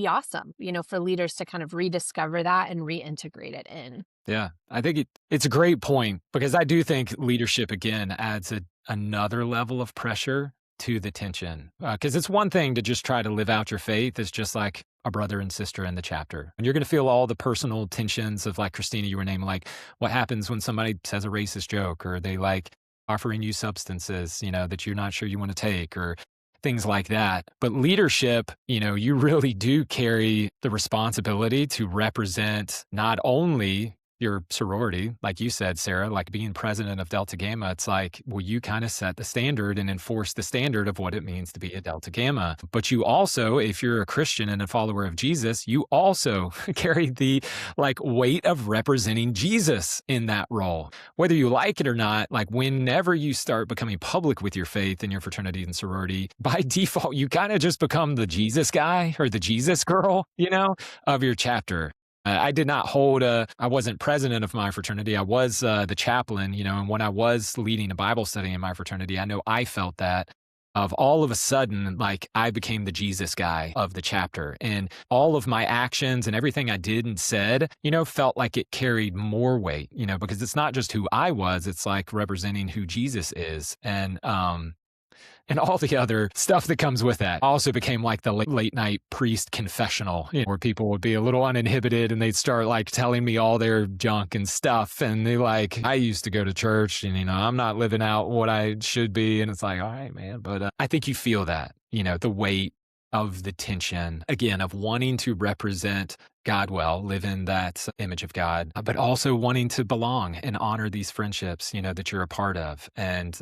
awesome, for leaders to kind of rediscover that and reintegrate it in. Yeah, I think it's a great point because I do think leadership, again, adds another level of pressure to the tension. Because it's one thing to just try to live out your faith as just like a brother and sister in the chapter. And you're going to feel all the personal tensions of like, Kristina, you were naming, like what happens when somebody says a racist joke or they like offering you substances, that you're not sure you want to take or things like that. But leadership, you really do carry the responsibility to represent not only your sorority, like you said, Sarah, like being president of Delta Gamma, it's like, well, you kind of set the standard and enforce the standard of what it means to be a Delta Gamma. But you also, if you're a Christian and a follower of Jesus, you also carry the like weight of representing Jesus in that role. Whether you like it or not, like whenever you start becoming public with your faith in your fraternity and sorority, by default, you kind of just become the Jesus guy or the Jesus girl, of your chapter. I did not I wasn't president of my fraternity. I was the chaplain, and when I was leading a Bible study in my fraternity, I know I felt that of all of a sudden, like I became the Jesus guy of the chapter and all of my actions and everything I did and said, felt like it carried more weight, because it's not just who I was, it's like representing who Jesus is. And all the other stuff that comes with that. Also became like the late night priest confessional, where people would be a little uninhibited and they'd start like telling me all their junk and stuff. And they like, I used to go to church and, I'm not living out what I should be. And it's like, all right, man. But I think you feel that, the weight of the tension, again, of wanting to represent God well, live in that image of God, but also wanting to belong and honor these friendships, that you're a part of. And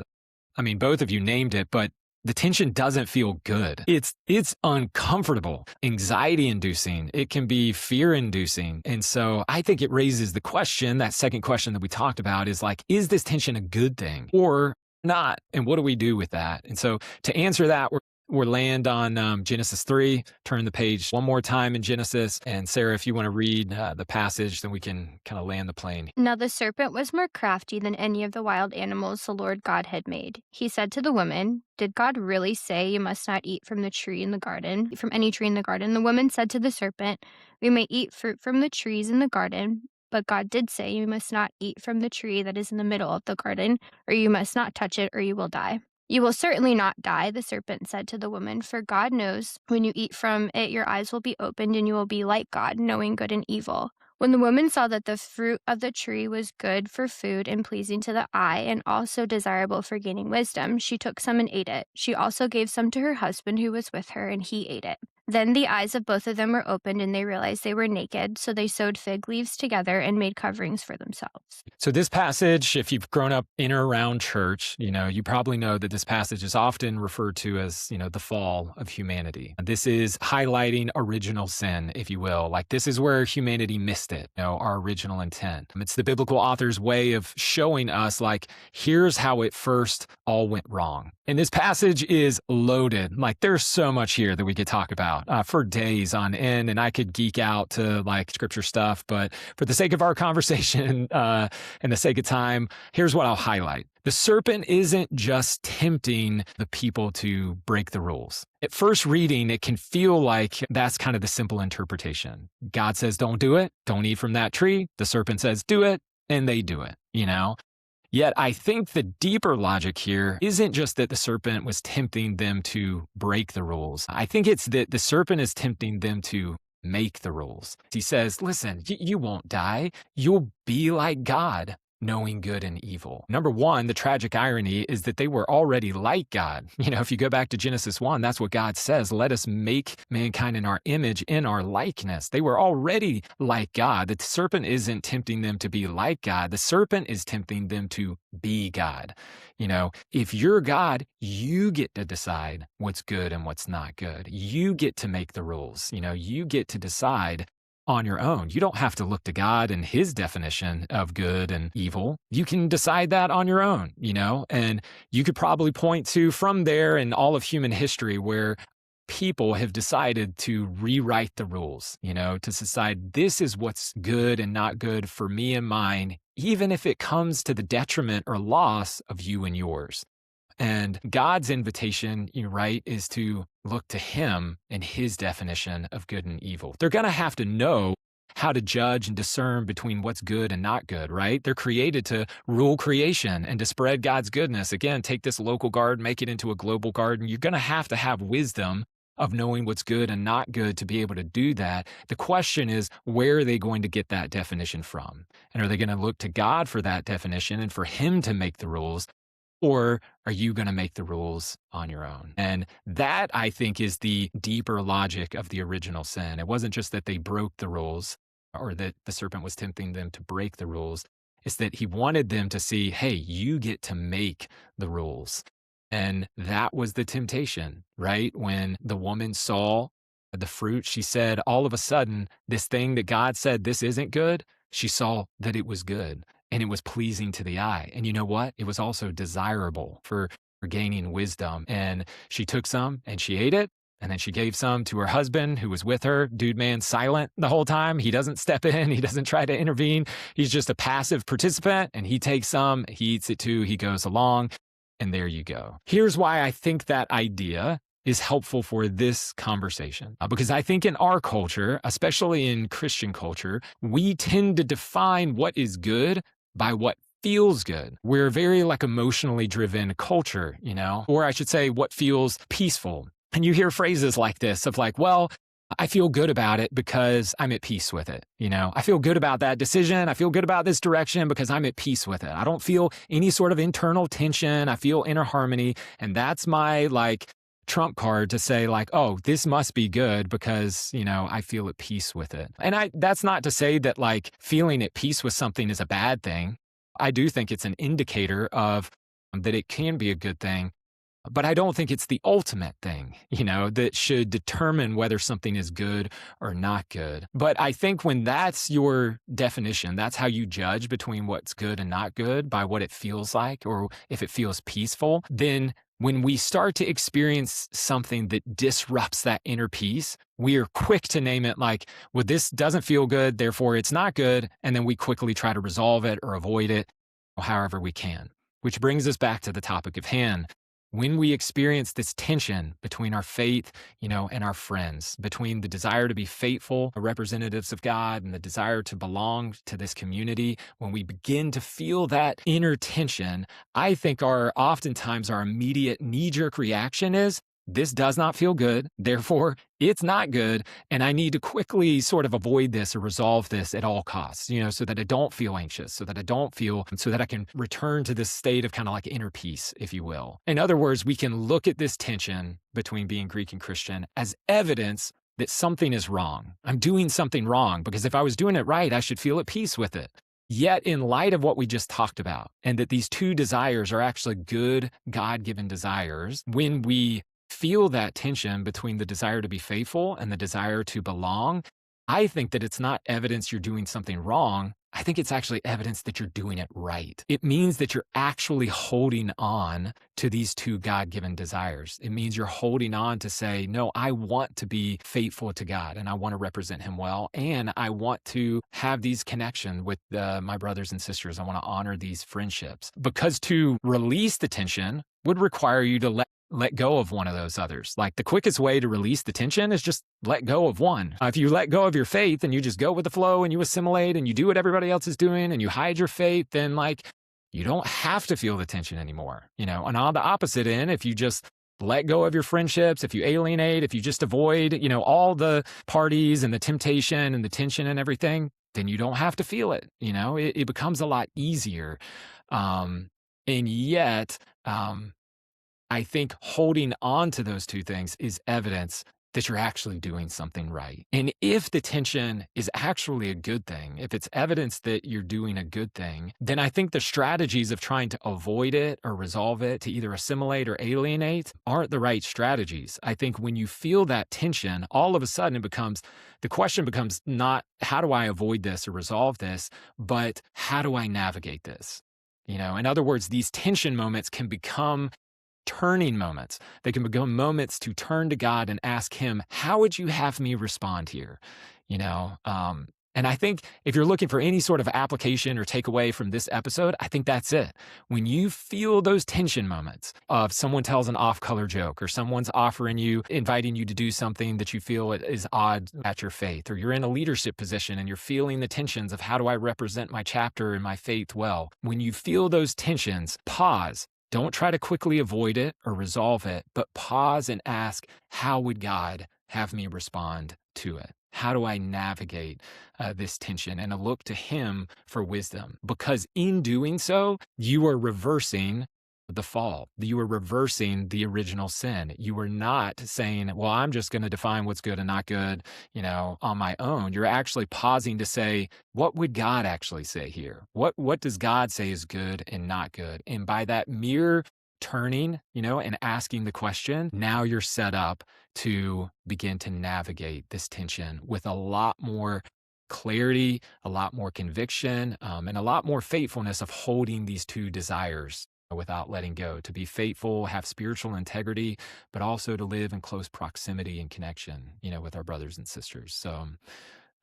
I mean, both of you named it, but the tension doesn't feel good. It's uncomfortable, anxiety inducing. It can be fear inducing. And so I think it raises the question, that second question that we talked about is like, is this tension a good thing or not? And what do we do with that? And so to answer that, we're land on Genesis 3, turn the page one more time in Genesis. And Sarah, if you want to read the passage, then we can kind of land the plane. Now the serpent was more crafty than any of the wild animals the Lord God had made. He said to the woman, "Did God really say you must not eat from the tree in the garden, from any tree in the garden?" The woman said to the serpent, "We may eat fruit from the trees in the garden, but God did say you must not eat from the tree that is in the middle of the garden, or you must not touch it or you will die. You will certainly not die, the serpent said to the woman, for God knows when you eat from it, your eyes will be opened and you will be like God, knowing good and evil. When the woman saw that the fruit of the tree was good for food and pleasing to the eye and also desirable for gaining wisdom, she took some and ate it. She also gave some to her husband who was with her, and he ate it. Then the eyes of both of them were opened and they realized they were naked, so they sewed fig leaves together and made coverings for themselves. So this passage, if you've grown up in or around church, you probably know that this passage is often referred to as, the fall of humanity. This is highlighting original sin, if you will. Like this is where humanity missed it, our original intent. It's the biblical author's way of showing us like, here's how it first all went wrong. And this passage is loaded. Like there's so much here that we could talk about for days on end, and I could geek out to like scripture stuff, but for the sake of our conversation and the sake of time, here's what I'll highlight. The serpent isn't just tempting the people to break the rules. At first reading, it can feel like that's kind of the simple interpretation. God says, don't do it. Don't eat from that tree. The serpent says, do it. And they do it, Yet I think the deeper logic here isn't just that the serpent was tempting them to break the rules. I think it's that the serpent is tempting them to make the rules. He says, listen, you won't die. You'll be like God, knowing good and evil. Number one, the tragic irony is that they were already like God. If you go back to Genesis 1, that's what God says. Let us make mankind in our image, in our likeness. They were already like God. The serpent isn't tempting them to be like God. The serpent is tempting them to be God. If you're God, you get to decide what's good and what's not good. You get to make the rules. You get to decide on your own. You don't have to look to God and his definition of good and evil. You can decide that on your own, and you could probably point to from there in all of human history where people have decided to rewrite the rules, to decide this is what's good and not good for me and mine, even if it comes to the detriment or loss of you and yours. And God's invitation, is to look to him and his definition of good and evil. They're going to have to know how to judge and discern between what's good and not good, right? They're created to rule creation and to spread God's goodness. Again, take this local garden, make it into a global garden. You're going to have wisdom of knowing what's good and not good to be able to do that. The question is, where are they going to get that definition from? And are they going to look to God for that definition and for him to make the rules? Or are you going to make the rules on your own? And that, I think, is the deeper logic of the original sin. It wasn't just that they broke the rules or that the serpent was tempting them to break the rules. It's that he wanted them to see, hey, you get to make the rules. And that was the temptation, right? When the woman saw the fruit, she said, all of a sudden, this thing that God said, this isn't good, she saw that it was good. And it was pleasing to the eye. And you know what? It was also desirable for gaining wisdom. And she took some and she ate it. And then she gave some to her husband who was with her. Dude, man, silent the whole time. He doesn't step in. He doesn't try to intervene. He's just a passive participant. And he takes some. He eats it too. He goes along. And there you go. Here's why I think that idea is helpful for this conversation. Because I think in our culture, especially in Christian culture, we tend to define what is good by what feels good. We're a very emotionally driven culture, or I should say what feels peaceful. And you hear phrases like this of well, I feel good about it because I'm at peace with it. I feel good about that decision. I feel good about this direction because I'm at peace with it. I don't feel any sort of internal tension. I feel inner harmony. And that's my trump card to say oh, this must be good because, I feel at peace with it. And that's not to say that feeling at peace with something is a bad thing. I do think it's an indicator of that it can be a good thing, but I don't think it's the ultimate thing, that should determine whether something is good or not good. But I think when that's your definition, that's how you judge between what's good and not good by what it feels like, or if it feels peaceful, then when we start to experience something that disrupts that inner peace, we are quick to name it well, this doesn't feel good, therefore it's not good. And then we quickly try to resolve it or avoid it, however we can. Which brings us back to the topic of hand. when we experience this tension between our faith, and our friends, between the desire to be faithful representatives of God and the desire to belong to this community, when we begin to feel that inner tension, I think oftentimes our immediate knee-jerk reaction is, this does not feel good, therefore it's not good, and I need to quickly sort of avoid this or resolve this at all costs, so that I don't feel anxious, so that I can return to this state of kind of like inner peace, if you will. In other words, we can look at this tension between being Greek and Christian as evidence that something is wrong. I'm doing something wrong, because if I was doing it right, I should feel at peace with it. Yet, in light of what we just talked about, and that these two desires are actually good, God-given desires, when we feel that tension between the desire to be faithful and the desire to belong, I think that it's not evidence you're doing something wrong. I think it's actually evidence that you're doing it right. It means that you're actually holding on to these two God-given desires. It means you're holding on to say, no, I want to be faithful to God and I want to represent him well. And I want to have these connections with my brothers and sisters. I want to honor these friendships, because to release the tension would require you to let go of one of those others. Like, the quickest way to release the tension is just let go of one. If you let go of your faith and you just go with the flow and you assimilate and you do what everybody else is doing and you hide your faith, then you don't have to feel the tension anymore. And on the opposite end, if you just let go of your friendships, if you alienate, if you just avoid, all the parties and the temptation and the tension and everything, then you don't have to feel it. It becomes a lot easier. And yet, I think holding on to those two things is evidence that you're actually doing something right. And if the tension is actually a good thing, if it's evidence that you're doing a good thing, then I think the strategies of trying to avoid it or resolve it, to either assimilate or alienate, aren't the right strategies. I think when you feel that tension, all of a sudden the question becomes not how do I avoid this or resolve this, but how do I navigate this? In other words, these tension moments can become turning moments. They can become moments to turn to God and ask him, how would you have me respond here? And I think if you're looking for any sort of application or takeaway from this episode, I think that's it. When you feel those tension moments of someone tells an off-color joke, or someone's inviting you to do something that you feel is odd at your faith, or you're in a leadership position and you're feeling the tensions of how do I represent my chapter and my faith well? When you feel those tensions, pause. Don't try to quickly avoid it or resolve it, but pause and ask, how would God have me respond to it? How do I navigate this tension? And look to him for wisdom, because in doing so, you are reversing the fall. You are reversing the original sin. You are not saying, well, I'm just going to define what's good and not good, on my own. You're actually pausing to say, what would God actually say here? What does God say is good and not good? And by that mere turning, and asking the question, now you're set up to begin to navigate this tension with a lot more clarity, a lot more conviction, and a lot more faithfulness of holding these two desires without letting go, to be faithful, have spiritual integrity, but also to live in close proximity and connection, with our brothers and sisters. So,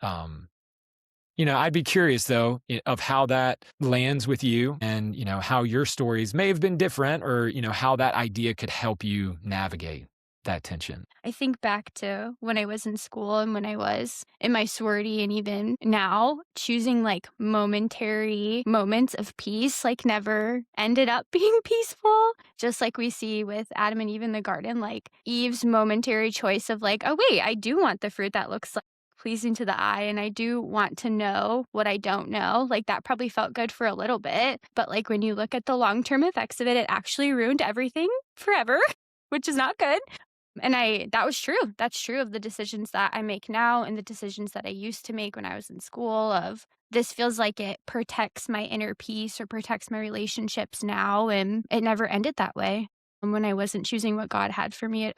I'd be curious though, of how that lands with you, and, how your stories may have been different, or, how that idea could help you navigate that tension. I think back to when I was in school and when I was in my sorority, and even now, choosing momentary moments of peace never ended up being peaceful. Just like we see with Adam and Eve in the garden, Eve's momentary choice of oh wait, I do want the fruit that looks pleasing to the eye, and I do want to know what I don't know. That probably felt good for a little bit, but when you look at the long-term effects of it, it actually ruined everything forever, which is not good. And that was true. That's true of the decisions that I make now and the decisions that I used to make when I was in school. Of this feels like it protects my inner peace or protects my relationships now, and it never ended that way. And when I wasn't choosing what God had for me,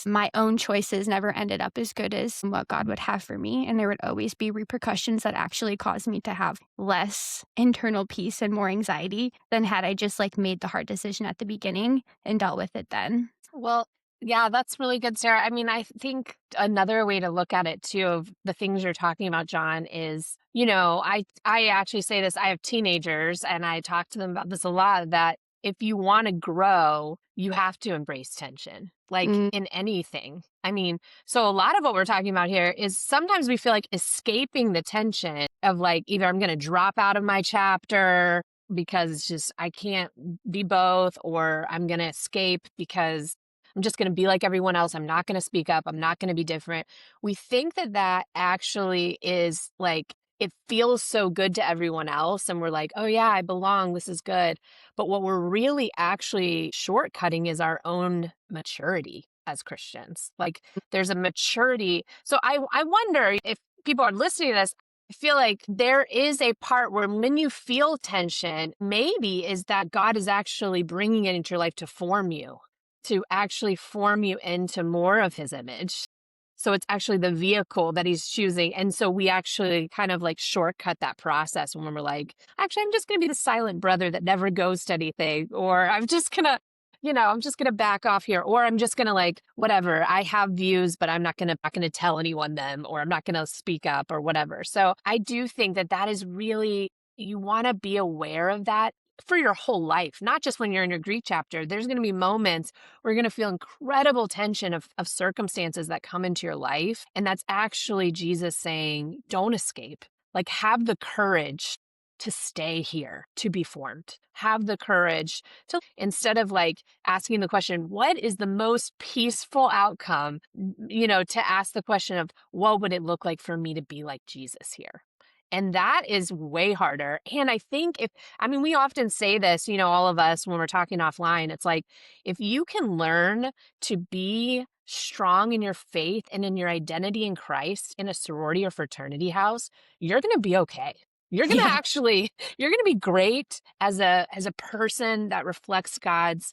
my own choices never ended up as good as what God would have for me. And there would always be repercussions that actually caused me to have less internal peace and more anxiety than had I just made the hard decision at the beginning and dealt with it then. Well, yeah, that's really good, Sarah. I mean, I think another way to look at it too, of the things you're talking about, John, is, I actually say this, I have teenagers and I talk to them about this a lot, that if you want to grow, you have to embrace tension, like Mm. in anything. I mean, so a lot of what we're talking about here is sometimes we feel like escaping the tension of like either I'm going to drop out of my chapter because it's just I can't be both, or I'm going to escape because I'm just going to be like everyone else. I'm not going to speak up. I'm not going to be different. We think that that actually is like, it feels so good to everyone else. And we're like, oh, yeah, I belong. This is good. But what we're really actually shortcutting is our own maturity as Christians. Like there's a maturity. So I wonder if people are listening to this, I feel like there is a part where when you feel tension, maybe is that God is actually bringing it into your life to actually form you into more of his image. So it's actually the vehicle that he's choosing. And so we actually kind of like shortcut that process when we're like, actually, I'm just going to be the silent brother that never goes to anything. Or I'm just going to, I'm just going to back off here. Or I'm just going to like, whatever, I have views, but I'm not going to tell anyone them, or I'm not going to speak up or whatever. So I do think that that is really, you want to be aware of that for your whole life, not just when you're in your Greek chapter. There's going to be moments where you're going to feel incredible tension of circumstances that come into your life. And that's actually Jesus saying, don't escape. Like, have the courage to stay here, to be formed. Have the courage to, instead of like asking the question, what is the most peaceful outcome? To ask the question of, what would it look like for me to be like Jesus here? And that is way harder. And I think we often say this, all of us when we're talking offline, it's like, if you can learn to be strong in your faith and in your identity in Christ in a sorority or fraternity house, you're going to be okay. You're going to Yeah. actually, you're going to be great as a person that reflects God's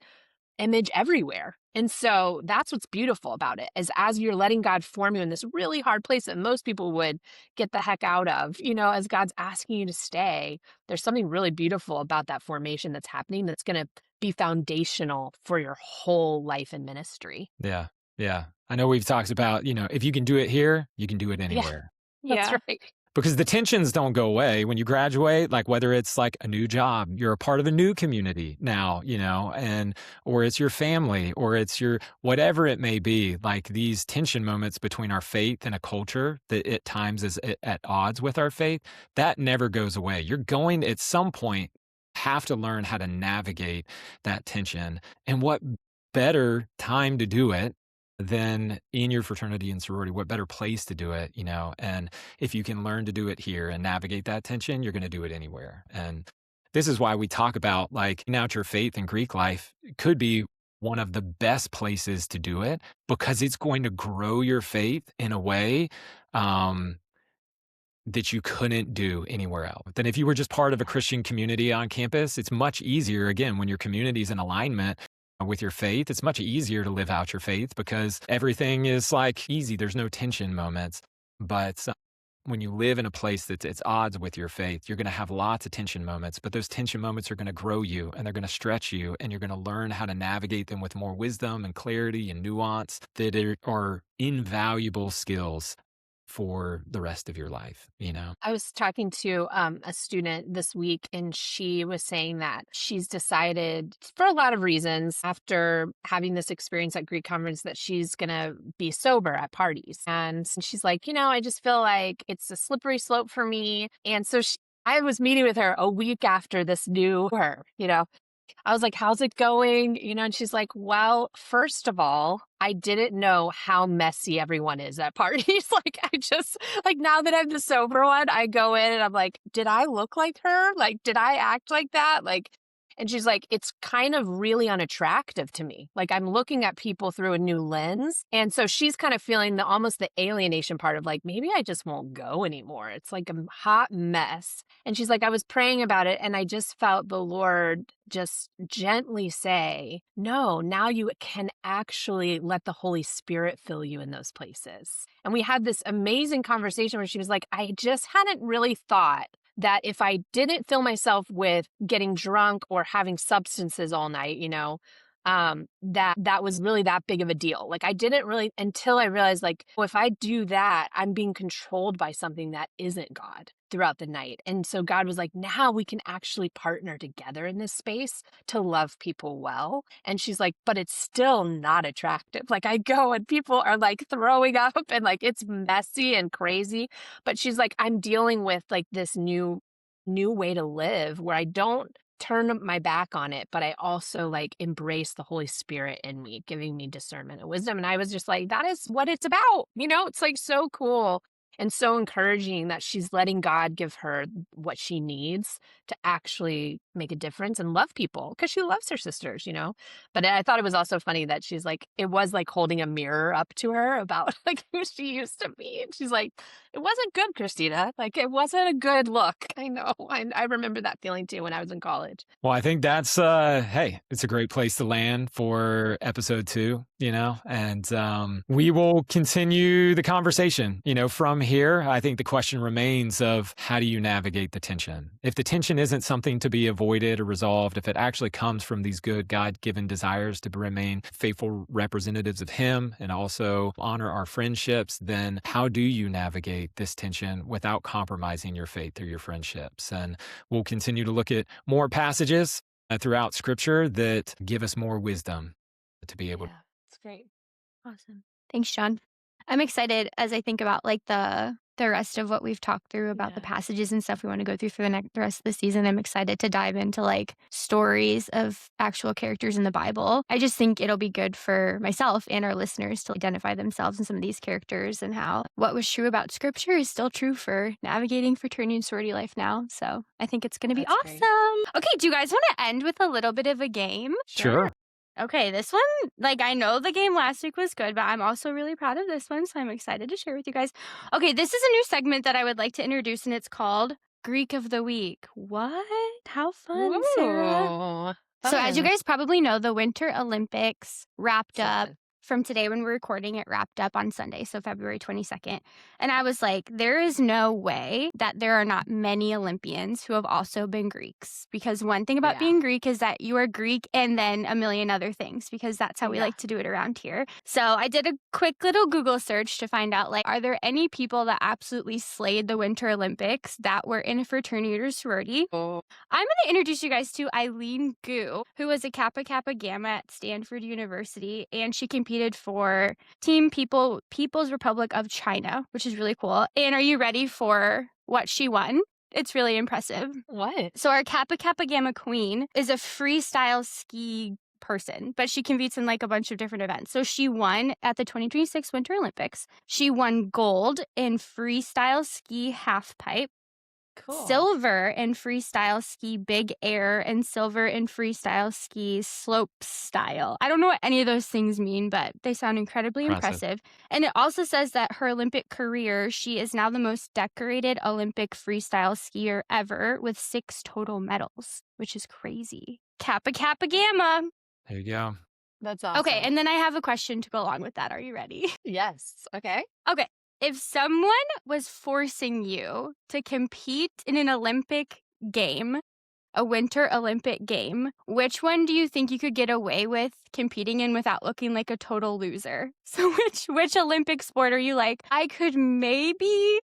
image everywhere. And so that's what's beautiful about it, is as you're letting God form you in this really hard place that most people would get the heck out of, as God's asking you to stay, there's something really beautiful about that formation that's happening that's going to be foundational for your whole life and ministry. Yeah. Yeah. I know we've talked about, if you can do it here, you can do it Yeah, anywhere. that's Yeah. right. Because the tensions don't go away when you graduate, like whether it's like a new job, you're a part of a new community now, or it's your family, or it's your whatever it may be, like these tension moments between our faith and a culture that at times is at odds with our faith, that never goes away. You're going at some point have to learn how to navigate that tension. And what better time to do it than in your fraternity and sorority? What better place to do it, And if you can learn to do it here and navigate that tension, you're going to do it anywhere. And this is why we talk about like now your faith in Greek life could be one of the best places to do it, because it's going to grow your faith in a way that you couldn't do anywhere else. Then if you were just part of a Christian community on campus, it's much easier, again, when your community is in alignment with your faith, it's much easier to live out your faith because everything is like easy. There's no tension moments. But when you live in a place that's at odds with your faith, you're going to have lots of tension moments, but those tension moments are going to grow you and they're going to stretch you, and you're going to learn how to navigate them with more wisdom and clarity and nuance that are invaluable skills for the rest of your life, I was talking to a student this week, and she was saying that she's decided, for a lot of reasons, after having this experience at Greek conference, that she's going to be sober at parties. And she's like, I just feel like it's a slippery slope for me. And so I was meeting with her a week after this new her. I was like, how's it going? And she's like, well, first of all, I didn't know how messy everyone is at parties. Like, now that I'm the sober one, I go in and I'm like, did I look like her? Like, did I act like that? Like, and she's like, it's kind of really unattractive to me. Like, I'm looking at people through a new lens. And so she's kind of feeling almost the alienation part of like, maybe I just won't go anymore. It's like a hot mess. And she's like, I was praying about it, and I just felt the Lord just gently say, no, now you can actually let the Holy Spirit fill you in those places. And we had this amazing conversation where she was like, I just hadn't really thought that if I didn't fill myself with getting drunk or having substances all night, that was really that big of a deal. Like I didn't really until I realized like, well, if I do that, I'm being controlled by something that isn't God throughout the night. And so God was like, now we can actually partner together in this space to love people well. And she's like, but it's still not attractive. Like I go and people are like throwing up and like it's messy and crazy. But she's like, I'm dealing with like this new way to live where I don't turn my back on it, but I also like embrace the Holy Spirit in me, giving me discernment and wisdom. And I was just like, that is what it's about. You know, it's like so cool and so encouraging that she's letting God give her what she needs to actually make a difference and love people because she loves her sisters, you know. But I thought it was also funny that she's like, it was like holding a mirror up to her about like who she used to be. And she's like, it wasn't good, Kristina. Like it wasn't a good look. I know. I remember that feeling too when I was in college. Well, I think that's hey, it's a great place to land for episode 2, and we will continue the conversation, from here. I think the question remains of how do you navigate the tension? If the tension isn't something to be avoided or resolved, if it actually comes from these good God-given desires to remain faithful representatives of Him and also honor our friendships, then how do you navigate this tension without compromising your faith or your friendships? And we'll continue to look at more passages throughout Scripture that give us more wisdom to be able to. It's great. Awesome. Thanks, John. I'm excited as I think about like the rest of what we've talked through about the passages and stuff we want to go through for the rest of the season. I'm excited to dive into like stories of actual characters in the Bible. I just think it'll be good for myself and our listeners to identify themselves in some of these characters and how what was true about Scripture is still true for navigating fraternity and sorority life now. So I think it's going to be awesome. Great. Okay, do you guys want to end with a little bit of a game? Sure. Okay, this one, like I know the game last week was good, but I'm also really proud of this one, so I'm excited to share with you guys. Okay, this is a new segment that I would like to introduce, and it's called Greek of the Week. What? How fun, Sarah. So as you guys probably know, the Winter Olympics wrapped up from today when we're recording. It wrapped up on Sunday, so February 22nd. And I was like, there is no way that there are not many Olympians who have also been Greeks. Because one thing about being Greek is that you are Greek and then a million other things, because that's how we like to do it around here. So I did a quick little Google search to find out, like, are there any people that absolutely slayed the Winter Olympics that were in a fraternity or sorority? I'm going to introduce you guys to Eileen Gu, who was a Kappa Kappa Gamma at Stanford University, and she competed for Team People's Republic of China, which is really cool. And are you ready for what she won? It's really impressive. What? So our Kappa Kappa Gamma queen is a freestyle ski person, but she competes in like a bunch of different events. So she won at the 2026 Winter Olympics. She won gold in freestyle ski half pipe. Cool. Silver in freestyle ski big air, and silver in freestyle ski slope style. I don't know what any of those things mean, but they sound incredibly impressive. And it also says that her Olympic career, she is now the most decorated Olympic freestyle skier ever with 6 total medals, which is crazy. Kappa Kappa Gamma. There you go. That's awesome. Okay, and then I have a question to go along with that. Are you ready? Yes. Okay. Okay. If someone was forcing you to compete in an Olympic game, a Winter Olympic game, which one do you think you could get away with competing in without looking like a total loser? So which Olympic sport are you like, I could maybe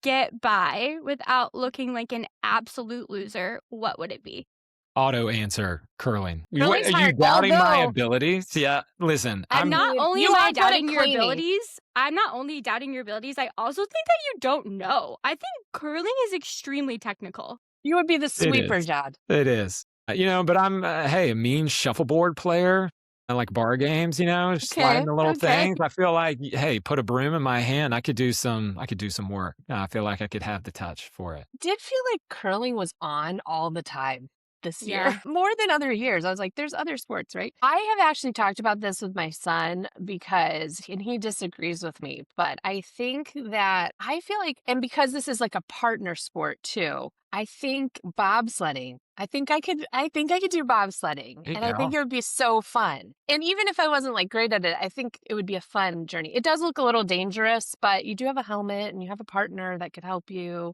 get by without looking like an absolute loser? What would it be? Auto answer, curling. Curling's Are you hard, doubting my although- abilities? Yeah, listen, I'm not only you am I are good at doubting your cleaning. abilities, I'm not only doubting your abilities, I also think that you don't know. I think curling is extremely technical. You would be the sweeper, is. Jad. It is. But I'm, hey, a mean shuffleboard player. I like bar games, just sliding the little things. I feel like, hey, put a broom in my hand. I could do some work. I feel like I could have the touch for it. Did feel like curling was on all the time this year, Yeah. more than other years. I was like, there's other sports, right? I have actually talked about this with my son and he disagrees with me, but I think that I feel like, and because this is like a partner sport too, I think bobsledding. I think I could do bobsledding, and I think it would be so fun. And even if I wasn't like great at it, I think it would be a fun journey. It does look a little dangerous, but you do have a helmet and you have a partner that could help you.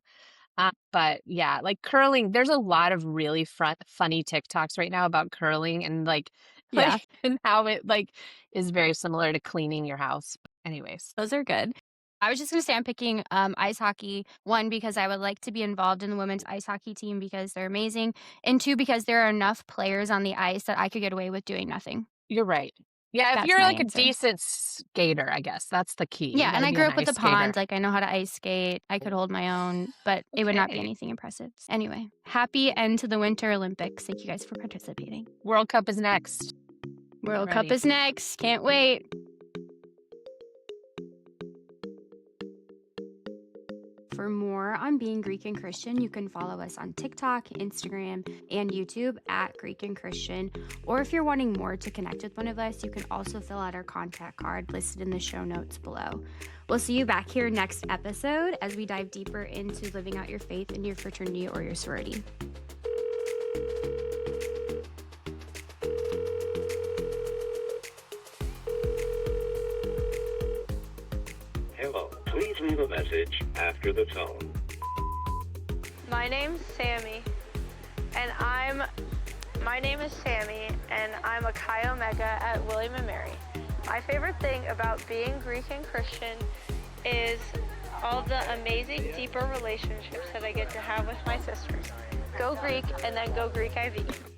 But yeah, like curling, there's a lot of really funny TikToks right now about curling, and like Yeah. and how it like is very similar to cleaning your house. Anyways, Those are good. I was just gonna say I'm picking ice hockey. One, because I would like to be involved in the women's ice hockey team because they're amazing. And two, because there are enough players on the ice that I could get away with doing nothing. you're right. Yeah, if That's you're my like a answer. decent skater, I guess that's the key. You Yeah, got and to I be grew an up with ice a pond. skater. Like I know how to ice skate. I could hold my own, but it would not be Okay. anything impressive. Anyway, happy end to the Winter Olympics. Thank you guys for participating. World Cup is next. World Cup Ready. is next. Can't wait. For more on being Greek and Christian, you can follow us on TikTok, Instagram, and YouTube at Greek and Christian. Or if you're wanting more to connect with one of us, you can also fill out our contact card listed in the show notes below. We'll see you back here next episode as we dive deeper into living out your faith in your fraternity or your sorority. Hello, please leave a message after the tone. My name's Sammy, and my name is Sammy, and I'm a Chi Omega at William & Mary. My favorite thing about being Greek and Christian is all the amazing, deeper relationships that I get to have with my sisters. Go Greek, and then go Greek IV.